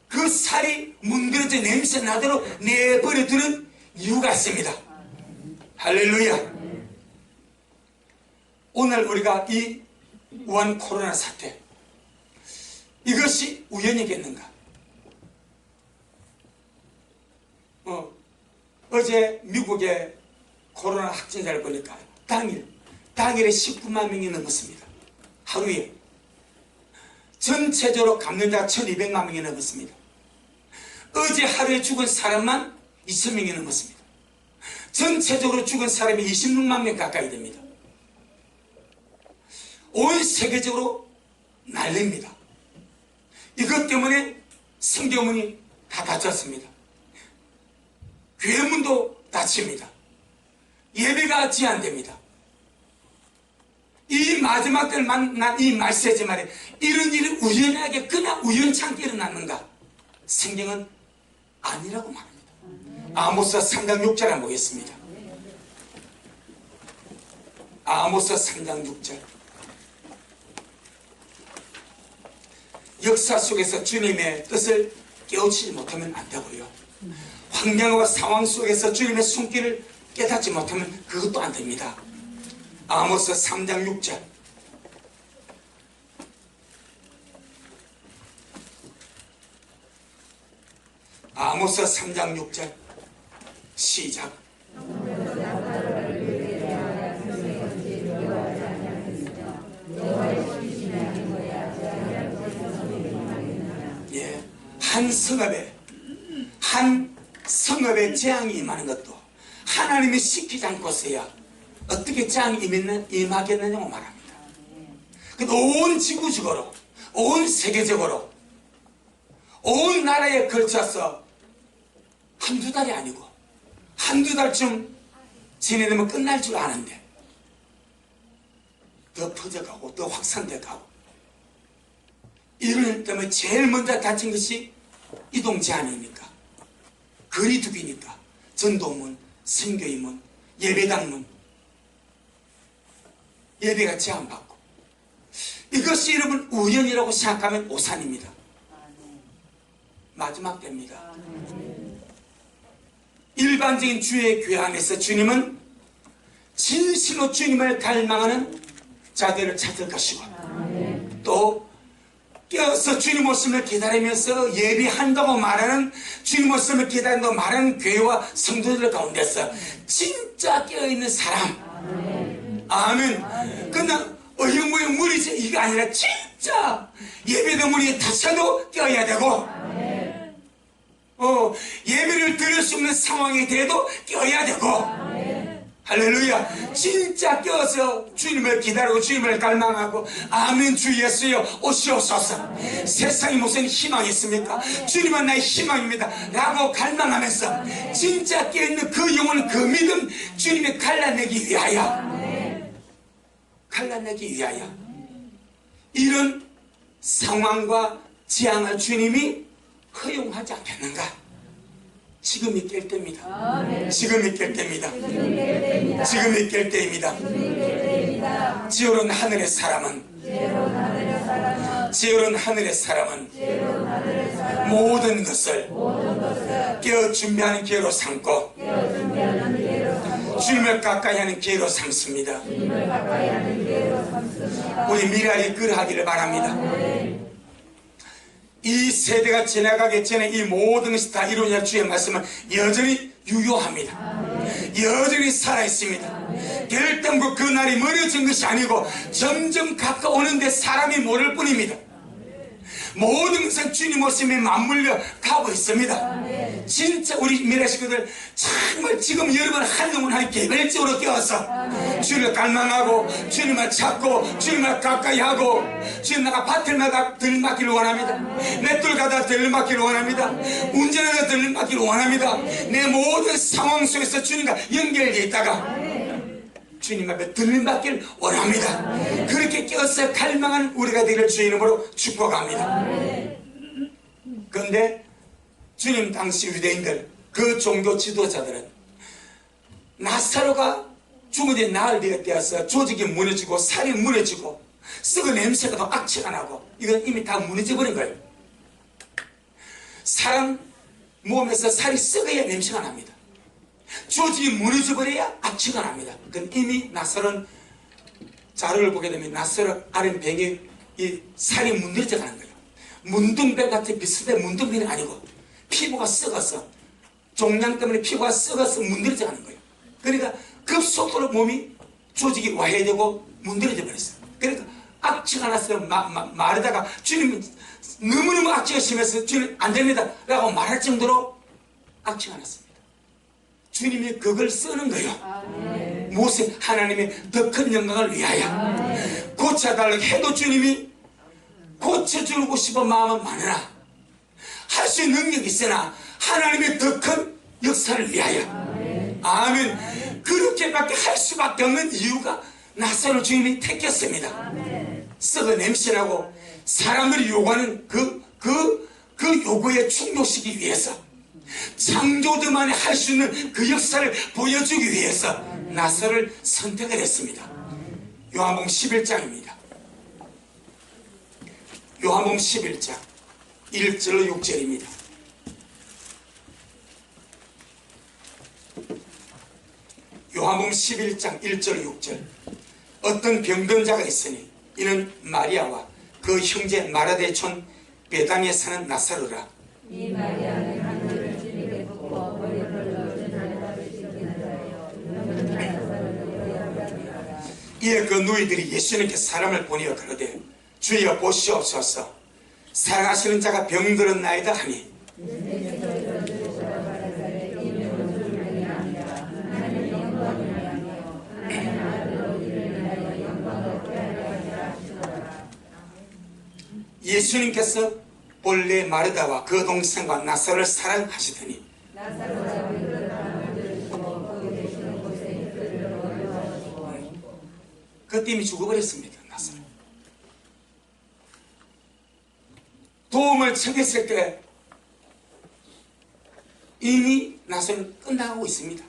그 살이 문드러져 냄새 나도록 내버려두는 이유가 있습니다. 할렐루야. 오늘 우리가 이 우한 코로나 사태, 이것이 우연이겠는가? 어제 미국의 코로나 확진자를 보니까 당일에 19만 명이 넘었습니다. 하루에. 전체적으로 감염자가 1200만 명이 넘었습니다. 어제 하루에 죽은 사람만 2000명이 넘었습니다. 전체적으로 죽은 사람이 26만 명 가까이 됩니다. 온 세계적으로 난립니다. 이것 때문에 성경문이 다 닫혔습니다. 교회 문도 닫힙니다. 예배가 제한됩니다. 이 마지막 때를 만난 이 말세지 말에 이런 일이 우연하게 그냥 우연찮게 일어났는가? 성경은 아니라고 말합니다. 아모스 3장 6절 한번 보겠습니다. 아모스 3장 6절. 역사 속에서 주님의 뜻을 깨우치지 못하면 안 되고요, 환경과 상황 속에서 주님의 손길을 깨닫지 못하면 그것도 안 됩니다. 아모스 3장 6절. 아모스 3장 6절 시작. 예, 한 성읍에 재앙이 임하는 것도 하나님이 시키지 않고서야 어떻게 재앙이 임하겠느냐고 말합니다. 온 지구적으로, 온 세계적으로, 온 나라에 걸쳐서 한두 달이 아니고 한두 달쯤 지내면 끝날 줄 아는데 더 퍼져가고 더 확산돼 가고, 이런 일 때문에 제일 먼저 다친 것이 이동 제한이니까, 거리두기니까, 전도문, 선교의문, 예배당문, 예배가 제한받고, 이것이 여러분 우연이라고 생각하면 오산입니다. 마지막 때입니다. 일반적인 주의 교회 안에서 주님은 진실로 주님을 갈망하는 자들을 찾을 것이고, 또 깨어서 주님 오심을 기다리면서 예비한다고 말하는, 주님 오심을 기다린다고 말하는 교회와 성도들 가운데서 진짜 깨어있는 사람, 아멘. 그냥 어영부영 무리지 이게 아니라 진짜 예배도 문이 닫혀도 깨어야 되고, 예배를 드릴 수 없는 상황이 돼도 깨어야 되고, 할렐루야. 진짜 깨어서 주님을 기다리고 주님을 갈망하고, 아멘 주 예수여 오시옵소서. 세상이 무슨 희망이 있습니까? 주님은 나의 희망입니다 라고 갈망하면서 진짜 깨어있는 그 영혼, 그 믿음, 주님이 갈라내기 위하여, 갈라내기 위하여 이런 상황과 재앙을 주님이 허용하지 않겠는가? 지금이 깰 때입니다. 지금이 깰 때입니다. 지금이 깰 때입니다. 지혜로운 하늘의 사람은, 지혜로운 하늘의 사람은 모든 것을 깨어 준비하는 기회로 삼고 주님을 가까이 하는 기회로 삼습니다. 우리 미랄이 그러하기를 바랍니다. 이 세대가 지나가기 전에 이 모든 것이 다 이루어질 주의 말씀은 여전히 유효합니다. 여전히 살아있습니다. 결단코 그 날이 멀어진 것이 아니고 점점 가까워오는데 사람이 모를 뿐입니다. 모든 것은 주님 오심에 맞물려 가고 있습니다. 진짜 우리 미래 식구들 정말 지금 여러분 한 영혼 한 개별적으로 깨어서 주님을 갈망하고 주님을 찾고 주님을 가까이 하고, 주님 나가 밭을마다 들막기를 원합니다. 맷돌 가다 들막기를 원합니다. 운전하다 들막기를 원합니다. 내 모든 상황 속에서 주님과 연결되어 있다가 주님 앞에 들림받기를 원합니다. 그렇게 깨어서 갈망하는 우리가 되기를 주의 이름으로 축복합니다. 그런데 주님 당시 유대인들, 그 종교 지도자들은 나사로가 죽은 지 나흘 되어서 조직이 무너지고 살이 무너지고 썩은 냄새가 더 악취가 나고 이건 이미 다 무너져 버린 거예요. 사람 몸에서 살이 썩어야 냄새가 납니다. 조직이 무너져버려야 악취가 납니다. 그건 이미 나사로는 자료를 보게 되면 나사로 아랫배에 이 살이 문드러져 가는 거예요. 문둥병 같은 비슷해. 문둥병이 아니고 피부가 썩어서, 종양 때문에 피부가 썩어서 문드러져 가는 거예요. 그러니까 급속도로 몸이 조직이 와해되고 문드러져 버렸어요. 그러니까 악취가 나서 말하다가 주님 너무너무 악취가 심해서 주님 안 됩니다 라고 말할 정도로 악취가 났습니다. 주님이 그걸 쓰는 거예요. 무엇에? 하나님의 더 큰 영광을 위하여. 고쳐달라고 해도 주님이 고쳐주고 싶은 마음은 많으나 할 수 있는 능력이 있으나 하나님의 더 큰 역사를 위하여. 아멘. 그렇게밖에 할 수밖에 없는 이유가 나사로 주님이 택했습니다. 썩어 냄새나고 사람들이 요구하는 그 요구에 충족시키기 위해서, 창조주만이 할 수 있는 그 역사를 보여주기 위해서 나사로를 선택을 했습니다. 요한복음 11장입니다. 요한복음 11장 1절로 6절입니다. 요한복음 11장 1절 6절. 어떤 병든 자가 있으니 이는 마리아와 그 형제 마라데의 촌 베다니에 사는 나사로라. 이 마리아는 하늘을 주님께 붓고 머리를 넣어준 하늘을 지키는 자요. 이에 그 누이들이 예수님께 사람을 보내어 가로되 주여 보시옵소서, 사랑하시는 자가 병들었나이다 하니 예수님께서 본래 마르다와 그 동생과 나사로를 사랑하시더니 그때 이미 죽어버렸습니다. 나사로. 도움을 청했을 때 이미 나사로는 끝나가고 있습니다.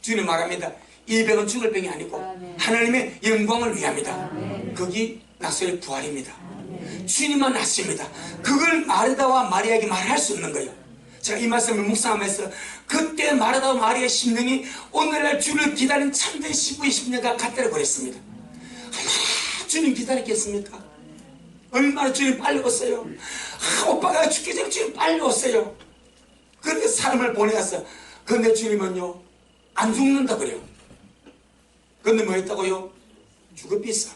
주님 말합니다. 이 병은 죽을 병이 아니고 하나님의 영광을 위함이다. 거기 나사로의 부활입니다. 주님만 아십니다. 그걸 마르다와 마리아에게 말할 수 없는 거예요. 제가 이 말씀을 묵상하면서 그때 마르다와 마리아의 심령이 오늘날 주를 기다린 참된 신부의 심령과 같다고 그랬습니다. 얼마나 주님 기다렸겠습니까? 얼마나 주님 빨리 왔어요. 오빠가 죽기 전에 주님 빨리 왔어요. 그렇게 사람을 보내갔어. 그런데 주님은요 안 죽는다 그래요. 그런데 뭐 했다고요? 죽었겠어.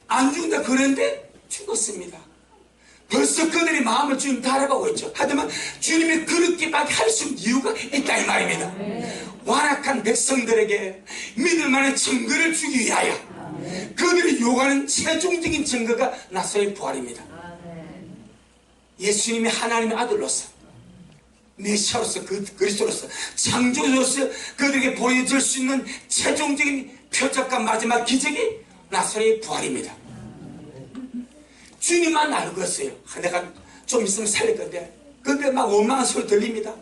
안 죽는다 그런데 죽었습니다. 벌써 그들의 마음을 주님 다 알아보고 있죠. 하지만 주님이 그렇게밖에 할 수 없는 이유가 있다 이 말입니다. 완악한 백성들에게 믿을 만한 증거를 주기 위하여 그들이 요구하는 최종적인 증거가 나사렛 부활입니다. 예수님이 하나님의 아들로서 메시아로서 그리스도로서 창조주로서 그들에게 보여줄 수 있는 최종적인 표적과 마지막 기적이 나사렛 부활입니다. 주님만 알고 있어요. 내가 좀 있으면 살릴 건데. 근데 막 원망한 소리 들립니다.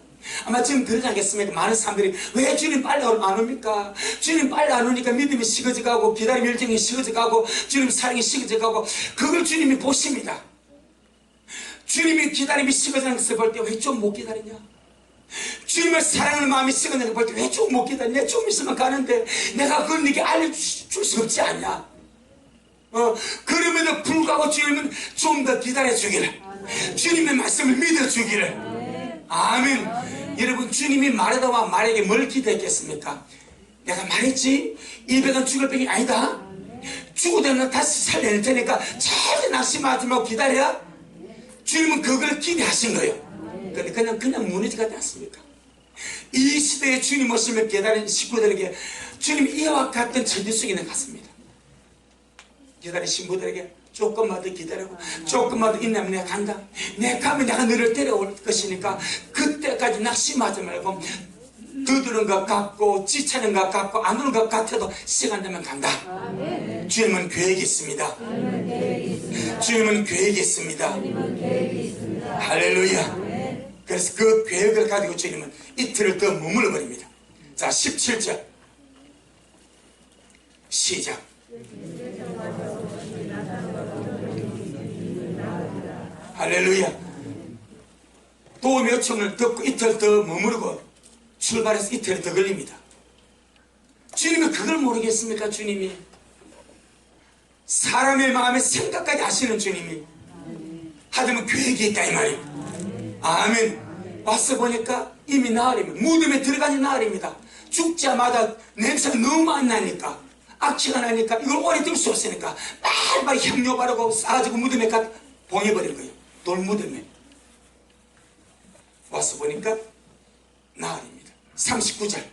아마 지금 그러지 않겠습니까? 많은 사람들이 왜 주님 빨리 안 옵니까? 주님 빨리 안 오니까 믿음이 식어져가고 기다림 열정이 식어져가고 주님 사랑이 식어져가고 그걸 주님이 보십니다. 주님이 기다림이 식어지는 것을 볼 때 왜 좀 못 기다리냐? 주님을 사랑하는 마음이 식어지는 걸 볼 때 왜 좀 못 기다리냐? 좀 있으면 가는데 내가 그걸 네게 알려줄 수 없지 않냐? 그럼에도 불구하고 주님은 좀 더 기다려주기를 주님의 말씀을 믿어주기를 아멘. 여러분 주님이 말하다와 말에게 뭘 기대했겠습니까? 내가 말했지 이 병은 죽을 병이 아니다. 죽어도 다시 살려낼 테니까 절대 낙심하지 말고 기다려. 주님은 그걸 기대하신 거예요. 근데 그냥 무너지지 않습니까? 이 시대에 주님 오심을 기다리는 식구들에게 주님이 이와 같은 처지 속에 있는 것 같습니다. 기다린 신부들에게 조금만 더 기다리고 조금만 더 인내하면 내가 간다. 내가 가면 내가 너를 데려올 것이니까 그때까지 낙심하지 말고 더드는 것 같고 지치는 것 같고 안 오는 것 같아도 시간 되면 간다. 아멘. 주님은 계획이 있습니다. 주님은 계획이 있습니다. 할렐루야. 아멘. 그래서 그 계획을 가지고 주님은 이틀을 더 머물러 버립니다. 자 17절 시작. 할렐루야. 도움의 요청을 듣고 이틀 더 머무르고 출발해서 이틀이 더 걸립니다. 주님이 그걸 모르겠습니까? 주님이 사람의 마음의 생각까지 아시는 주님이 하지만 계획이 있다 이 말이에요. 아멘. 와서 보니까 이미 나흘입니다. 무덤에 들어가니 나흘입니다. 죽자마자 냄새가 너무 많이 나니까 악취가 나니까 이걸 오래 둘 수 없으니까 빨리 향료 바르고 싸가지고 무덤에 봉해버린 거예요. 돌무덤에 와서 보니까 나흘입니다. 39절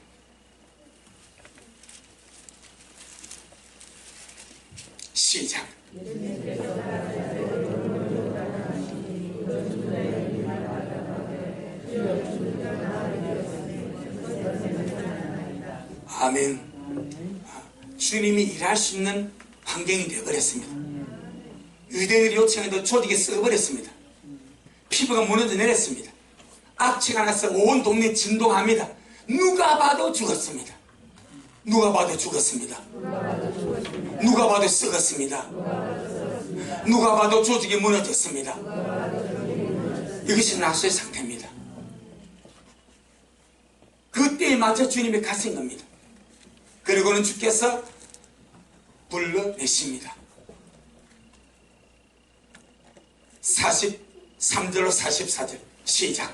시작. 아멘. 주님이 일할 수 있는 환경이 되어버렸습니다. 유대인들이 요청해도 조직이 썩어버렸습니다. 피부가 무너져 내렸습니다. 악취가 나서 온 동네 진동합니다. 누가 봐도 죽었습니다. 누가 봐도 죽었습니다. 누가 봐도 썩었습니다. 누가 봐도 조직이 무너졌습니다. 이것이 나수의 상태입니다. 그때에 맞춰 주님이 가신 겁니다. 그리고는 주께서 불러내십니다. 43절로 44절 시작.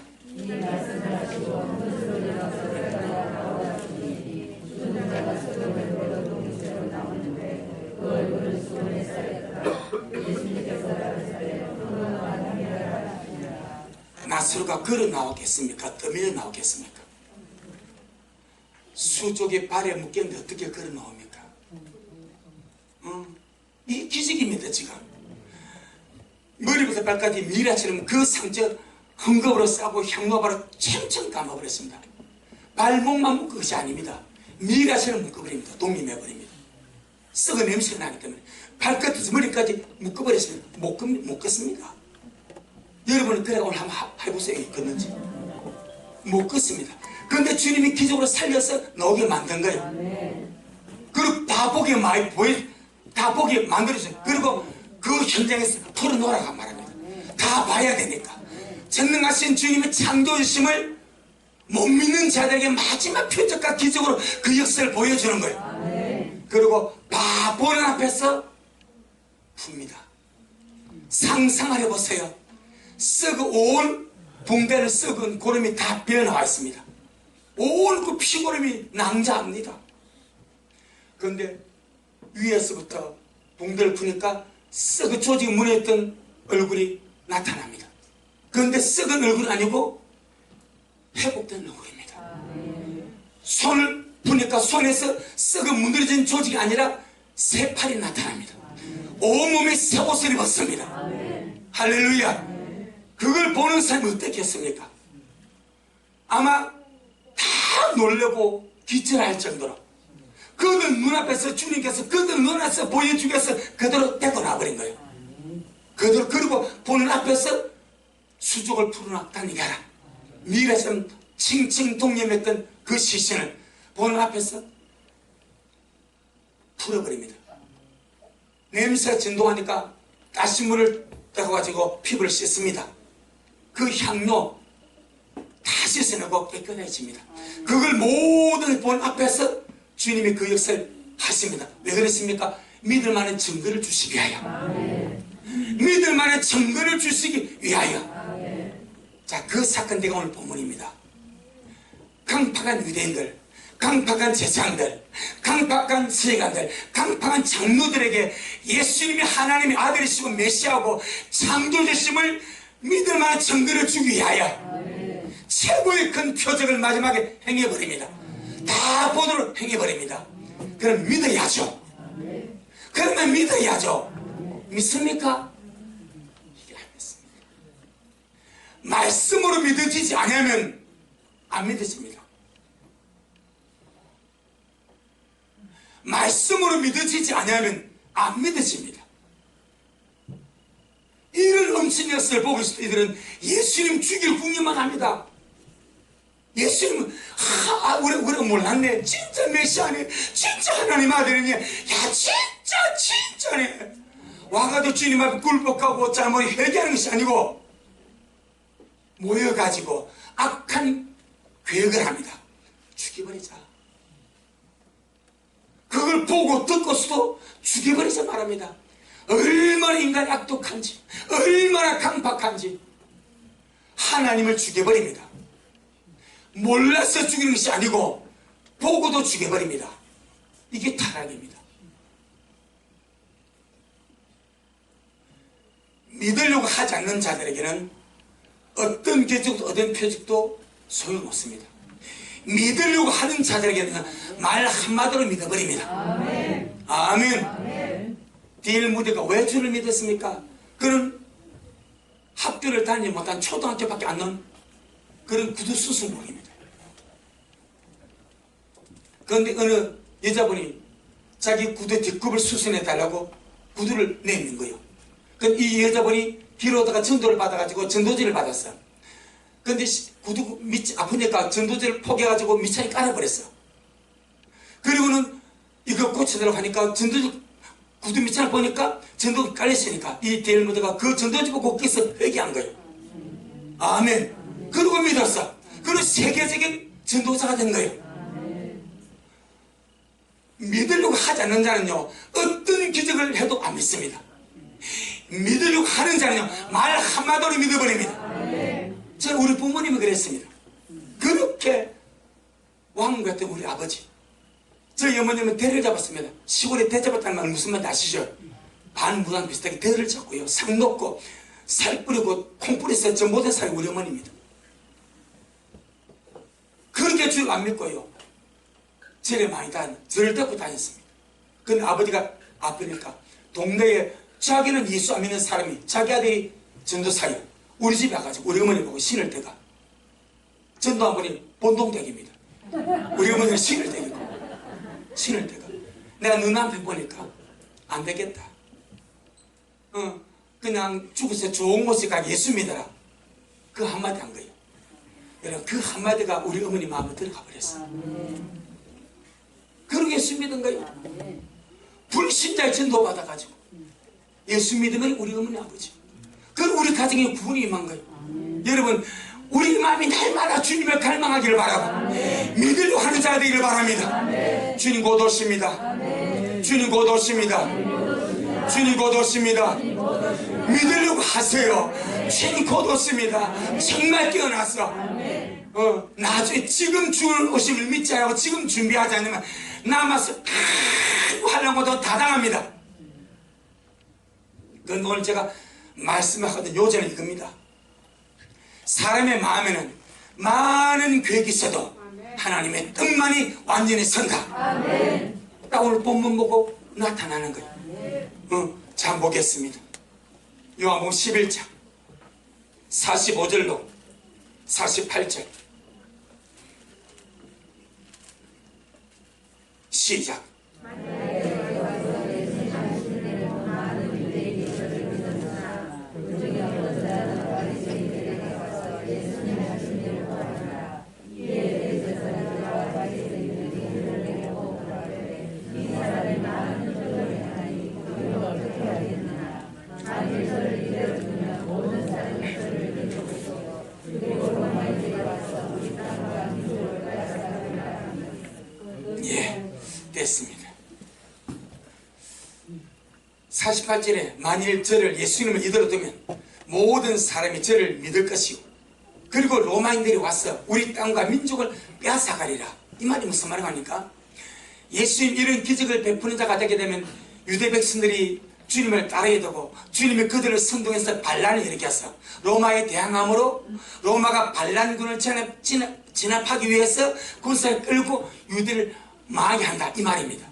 나사로가 걸어 나오겠습니까? 떠밀려 나오겠습니까? 수족의 발에 묶였는데 어떻게 걸어 나옵니까? 이 기적입니다. 지금 머리부터 발까지 미라처럼 그 상처 헝겊으로 싸고 향로바로 챙챙 감아버렸습니다. 발목만 묶은 것이 아닙니다. 미라처럼 묶어버립니다. 독립해버립니다. 썩은 냄새가 나기 때문에 발끝에서 머리까지 묶어버렸습니다. 못 걷습니다. 여러분은 그래 오늘 한번 해보세요. 걷는지 못 걷습니다. 그런데 주님이 기적으로 살려서 나오게 만든 거예요. 그리고 다 보게 많이 다 보게 만들어줘요. 그리고 그 현장에서 풀어놓으라고 말합니다. 다 봐야 되니까. 전능하신 주님의 창조주심을 못 믿는 자들에게 마지막 표적과 기적으로 그 역사를 보여주는 거예요. 그리고 바보는 앞에서 상상을 해보세요. 온 붕대는 썩은 고름이 다 배어나와 있습니다. 온 그 피고름이 낭자합니다. 그런데 위에서부터 붕대를 푸니까 썩은 조직이 무너졌던 얼굴이 나타납니다. 그런데 썩은 얼굴이 아니고 회복된 얼굴입니다. 손을 푸니까 손에서 썩은 무너진 조직이 아니라 새 팔이 나타납니다. 온몸에 새 옷을 입었습니다. 할렐루야. 그걸 보는 사람이 어땠겠습니까? 아마 다 놀라고 기절할 정도로 그들 눈앞에서 주님께서 그들 눈앞에서 보여주기 위해서 그대로 떼고 나버린 거예요. 그대로. 그리고 보는 앞에서 수족을 풀어놨다는 게라 미래에서 칭칭 동념했던 그 시신을 보는 앞에서 풀어버립니다. 냄새가 진동하니까 가시물을 떼어가지고 피부를 씻습니다. 그 향료 다 씻어내고 깨끗해집니다. 그걸 모든 본 앞에서 주님이 그 역사를 하십니다. 왜 그랬습니까? 믿을 만한 증거를 주시기 위하여. 믿을 만한 증거를 주시기 위하여. 자, 그 사건대가 오늘 본문입니다. 강팍한 유대인들, 강팍한 제사장들, 강팍한 서기관들, 강팍한 장로들에게 예수님이 하나님의 아들이시고 메시아고 창조주심을 믿을 만한 증거를 주기 위하여 최고의 큰 표적을 마지막에 행해버립니다. 다 보도록 행해버립니다. 그럼 믿어야죠. 그러면 믿어야죠. 믿습니까? 이게 안 믿습니다. 말씀으로 믿어지지 않으면 안 믿어집니다. 말씀으로 믿어지지 않으면 안 믿어집니다. 이런 엄청난 역사를 보고 있을 때 이들은 예수님 죽일 궁리만 합니다. 예수님은 우리가 몰랐네. 진짜 메시아네. 진짜 하나님 아들이네. 야 진짜네. 와가지고 주님 앞에 굴복하고 잘못 회개하는 것이 아니고 모여가지고 악한 계획을 합니다. 죽여버리자. 그걸 보고 듣고서도 죽여버리자 말합니다. 얼마나 인간이 악독한지, 얼마나 강박한지 하나님을 죽여버립니다. 몰라서 죽이는 것이 아니고 보고도 죽여버립니다. 이게 타락입니다. 믿으려고 하지 않는 자들에게는 어떤 계적도 어떤 표적도 소용없습니다. 믿으려고 하는 자들에게는 말 한마디로 믿어버립니다. 아멘. D.L. 무디가 왜 주를 믿었습니까? 그는 학교를 다니지 못한 초등학교밖에 안 넣은 그런 구두 수승복입니다. 그런데 어느 여자분이 자기 구두 뒷굽을 수선해달라고 구두를 내는 거예요. 그럼 이 여자분이 비로다가 전도를 받아가지고 전도지를 받았어요. 그런데 구두 밑이 아프니까 전도지를 포개가지고 밑창에 깔아버렸어. 그리고는 이거 고쳐달라고 하니까 전도지 구두 밑창을 보니까 전도지 깔렸으니까 이 D.L. 무디가 그 전도지 보고 거기서 회개한 거예요. 아멘. 그리고 믿었어. 그리고 세계적인 전도자가 된 거예요. 믿으려고 하지 않는 자는요 어떤 기적을 해도 안 믿습니다. 믿으려고 하는 자는요 말 한마디로 믿어버립니다. 저는 우리 부모님이 그랬습니다. 그렇게 왕같은 우리 아버지, 저희 어머님은 대를 잡았습니다. 시골에 대 잡았다는 말 무슨 말인지 아시죠? 반무당 비슷하게 대를 잡고요 상 놓고 살 뿌리고 콩 뿌리서 저 모든 사람이 우리 어머니입니다. 그렇게 주를 안 믿고요 절에 많이 절을 데리고 다녔습니다. 근데 아버지가 아프니까 동네에 자기는 예수 안 믿는 사람이 자기 아들이 전도사예요. 우리 집에 와가지고 우리 어머니 보고 신을 대가 전도 한 분이 본동댁입니다. 우리 어머니는 신을 대고 내가 너 남편 보니까 안 되겠다. 그냥 죽어서 좋은 곳에 가 예수 믿어라. 그 한마디 한 거예요. 여러분 그 한마디가 우리 어머니 마음에 들어가 버렸어요. 그렇게 예수 믿은 거예요. 불신자의 전도 받아가지고 예수 믿으면 우리 어머니 아버지 그리고 우리 가정에 구원이 임한 거예요. 여러분 우리 마음이 날마다 주님을 갈망하기를 바라고 믿으려고 하는 자가 되기를 바랍니다. 주님 곧 오십니다. 주님 곧 오십니다. 주님 곧 오십니다. 믿으려고 하세요. 주님 곧 오십니다. 정말 깨어났어. 나중에 지금 주를 오심을 믿지 않고 지금 준비하지 않으면 남아서 하려는 것도 다 당합니다. 그건 오늘 제가 말씀하거든 요점은 이겁니다. 사람의 마음에는 많은 계획이 있어도 하나님의 뜻만이 완전히 선다. 딱 오늘 본문 보고 나타나는 거예요. 자 보겠습니다. 요한복음 11장 45절로 48절 시작. 예, 됐습니다. 48절에 만일 저를 예수님을 믿으러 두면 모든 사람이 저를 믿을 것이고 그리고 로마인들이 와서 우리 땅과 민족을 빼앗아가리라. 이 말이 무슨 말입니까? 예수님 이런 기적을 베푸는 자가 되게 되면 유대 백성들이 주님을 따르게 되고 주님이 그들을 선동해서 반란을 일으켰어. 로마에 대항함으로 로마가 반란군을 진압하기 위해서 군사를 끌고 유대를 망하게 한다 이 말입니다.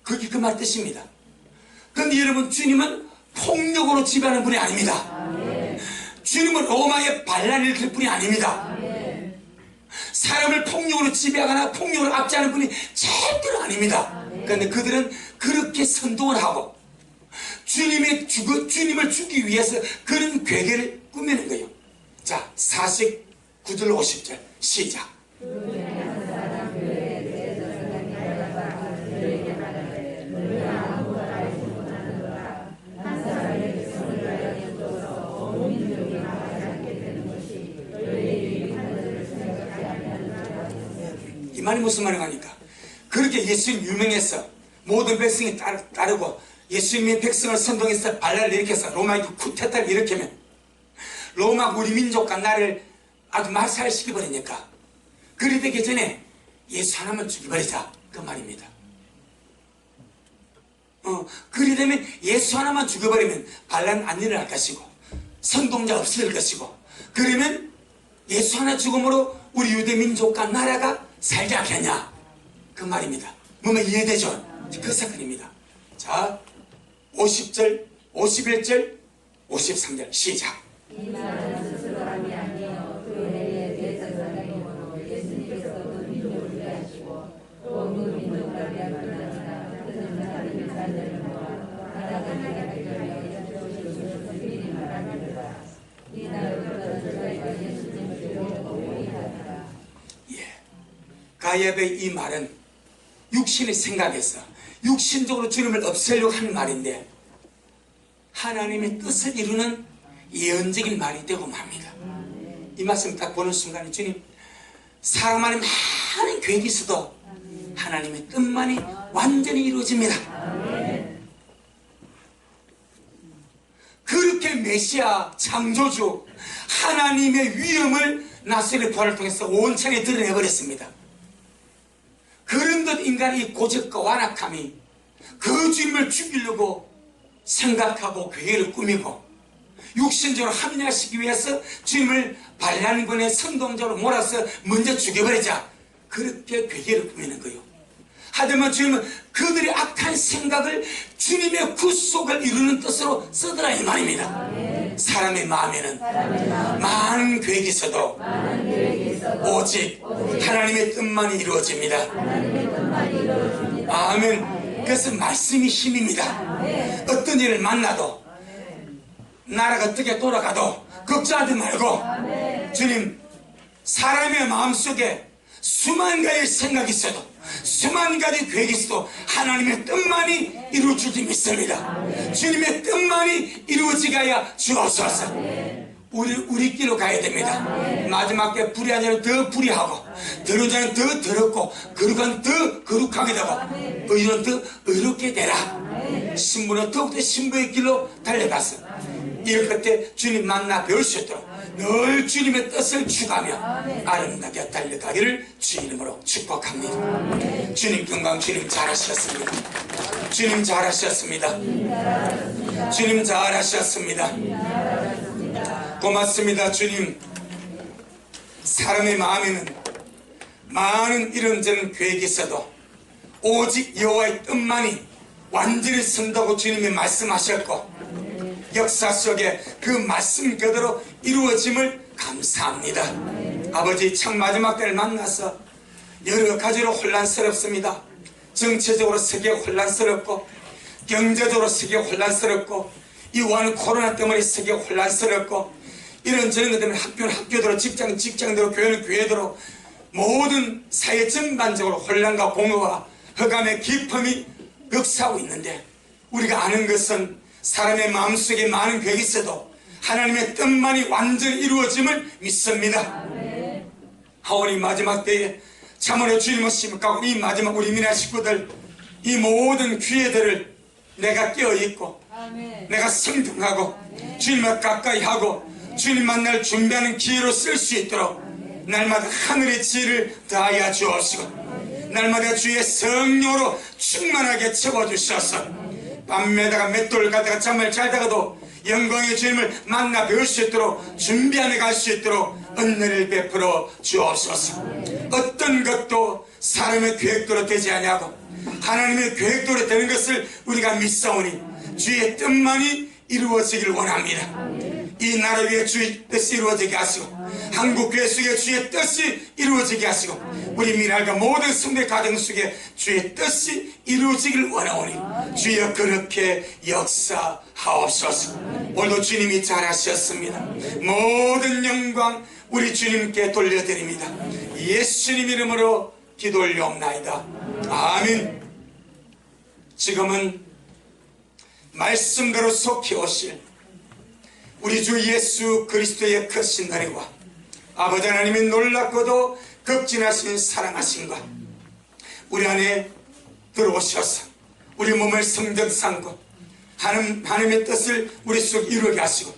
그게 그 말 뜻입니다. 그런데 여러분 주님은 폭력으로 지배하는 분이 아닙니다. 주님은 로마의 반란을 일으킬 분이 아닙니다. 사람을 폭력으로 지배하거나 폭력으로 압제하는 분이 절대로 아닙니다. 그런데 그들은 그렇게 선동을 하고 주님을 죽이기 위해서 그런 괴계를 꾸미는 거예요. 자 49절 50절 시작. 이 말이 무슨 말인가 하니까 그렇게 예수님 유명해서 모든 백성이 따르고 예수님의 백성을 선동해서 반란을 일으켜서 로마의 쿠데타를 일으키면 로마 우리 민족과 나를 아주 말살시켜버리니까 그리 되기 전에 예수 하나만 죽여버리자 그 말입니다. 그리 되면 예수 하나만 죽여버리면 반란 안 일어날 것이고 선동자 없을 것이고 그러면 예수 하나 죽음으로 우리 유대 민족과 나라가 살지 않겠냐 그 말입니다. 뭐면 이해되죠? 그 사건입니다. 자 50절 51절 53절 시작. 이 말은 스스로 함이 아니요 그 해에 대제사장이므로 예수님께서 그 민족을 위하시고 또 그 민족을 위하시나 그는 하나님의 자녀를 모아 하나님의 대결하여 주시옵소서 미리 말하니라. 이날부터 저희가 예수님을 죽이고 오리하리라. 가야베의 이 말은 육신의 생각에서 육신적으로 주님을 없애려고 하는 말인데 하나님의 뜻을 이루는 예언적인 말이 되고 맙니다. 이 말씀 딱 보는 순간에 주님 사람 안에 많은 계획이 있어도 하나님의 뜻만이 완전히 이루어집니다. 그렇게 메시아 창조주 하나님의 위엄을 나사렛 부활을 통해서 온천에 드러내버렸습니다. 그런 것 인간의 고집과 완악함이 그 주님을 죽이려고 생각하고 계획을 꾸미고 육신적으로 합리화시키기 위해서 주님을 반란군의 선동자로 몰아서 먼저 죽여버리자 그렇게 계획을 꾸미는 거예요. 하지만 주님은 그들의 악한 생각을 주님의 구속을 이루는 뜻으로 쓰더라 이 말입니다. 사람의 마음에는 많은 계획이 있어도 오직 하나님의 뜻만이 이루어집니다. 아멘. 그래서 말씀이 힘입니다. 어떤 일을 만나도 나라가 어떻게 돌아가도 걱정하지 말고 주님 사람의 마음속에 수만 가지 생각이 있어도 수만 가지 계획이 있어도 하나님의 뜻만이 이루어질 줄 믿습니다. 주님의 뜻만이 이루어지게 하여 주옵소서. 우리 길로 가야 됩니다. 마지막 때 불의한 자는 더 불의하고 더러운 자는 더 더럽고 거룩한 더 거룩하게 되고 의로운 더 의롭게 되라. 신부는 더욱더 신부의 길로 달려가서 이럴 그때 주님 만나 배울 수 있도록 늘 주님의 뜻을 추구하며 아름답게 달려가기를 주 이름으로 축복합니다. 주님 건강, 주님 잘하셨습니다. 주님 잘하셨습니다. 주님 잘하셨습니다. 고맙습니다. 주님. 사람의 마음에는 많은 이런저런 계획이 있어도 오직 여호와의 뜻만이 완전히 선다고 주님이 말씀하셨고 역사 속에 그 말씀 그대로 이루어짐을 감사합니다. 아버지, 참 마지막 때를 만나서 여러 가지로 혼란스럽습니다. 정치적으로 세계가 혼란스럽고 경제적으로 세계가 혼란스럽고 이와는 코로나 때문에 세계가 혼란스럽고 이런저런 것 때문에 학교는 학교대로, 직장대로, 교회는 교회대로 모든 사회 전반적으로 혼란과 공허와 흑암의 깊음이 역사하고 있는데 우리가 아는 것은 사람의 마음속에 많은 계획이 있어도 하나님의 뜻만이 완전히 이루어짐을 믿습니다. 하오니 마지막 때에 참으로 주님을 심각하고 이 마지막 우리 민아 식구들 이 모든 기회들을 내가 깨어있고 내가 성등하고 주님을 가까이 하고 주님 만날 준비하는 기회로 쓸 수 있도록 날마다 하늘의 지혜를 다하여 주옵시고 날마다 주의 성령으로 충만하게 채워주셔서 밤매다가 맷돌 가다가 잠을 잘다가도 영광의 주님을 만나 배울 수 있도록 준비하며 갈 수 있도록 은혜를 베풀어 주옵소서. 어떤 것도 사람의 계획대로 되지 아니하고 하나님의 계획대로 되는 것을 우리가 믿사오니 주의 뜻만이 이루어지길 원합니다. 이 나라 위에 주의 뜻이 이루어지게 하시고 한국교회 속에 주의 뜻이 이루어지게 하시고 우리 미랄과 모든 성대 가정 속에 주의 뜻이 이루어지길 원하오니 주여 그렇게 역사하옵소서. 오늘도 주님이 잘하셨습니다. 모든 영광 우리 주님께 돌려드립니다. 예수님 이름으로 기도 올려옵나이다. 아멘. 지금은 말씀대로 속히 오실 우리 주 예수 그리스도의 크신 은혜와 아버지 하나님의 놀랍고도 극진하신 사랑하심과 우리 안에 들어오셔서 우리 몸을 성전 삼고 하나님의 뜻을 우리 속 이루게 하시고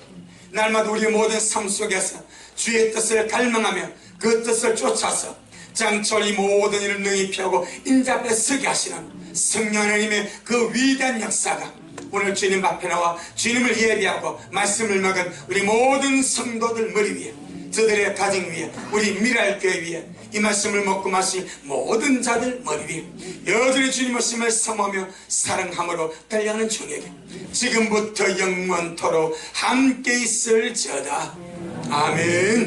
날마다 우리의 모든 삶 속에서 주의 뜻을 갈망하며 그 뜻을 쫓아서 장철 이 모든 일을 능히 피하고 인자 앞에 서게 하시는 성령 하나님의 그 위대한 역사가 오늘 주님 앞에 나와 주님을 예비하고 말씀을 먹은 우리 모든 성도들 머리 위에 저들의 가정 위에 우리 미랄교회 위에 이 말씀을 먹고 마실 모든 자들 머리 위에 여전히 주님의 심을 섬으며 사랑함으로 달려가는 종에게 지금부터 영원토록 함께 있을지어다. 아멘.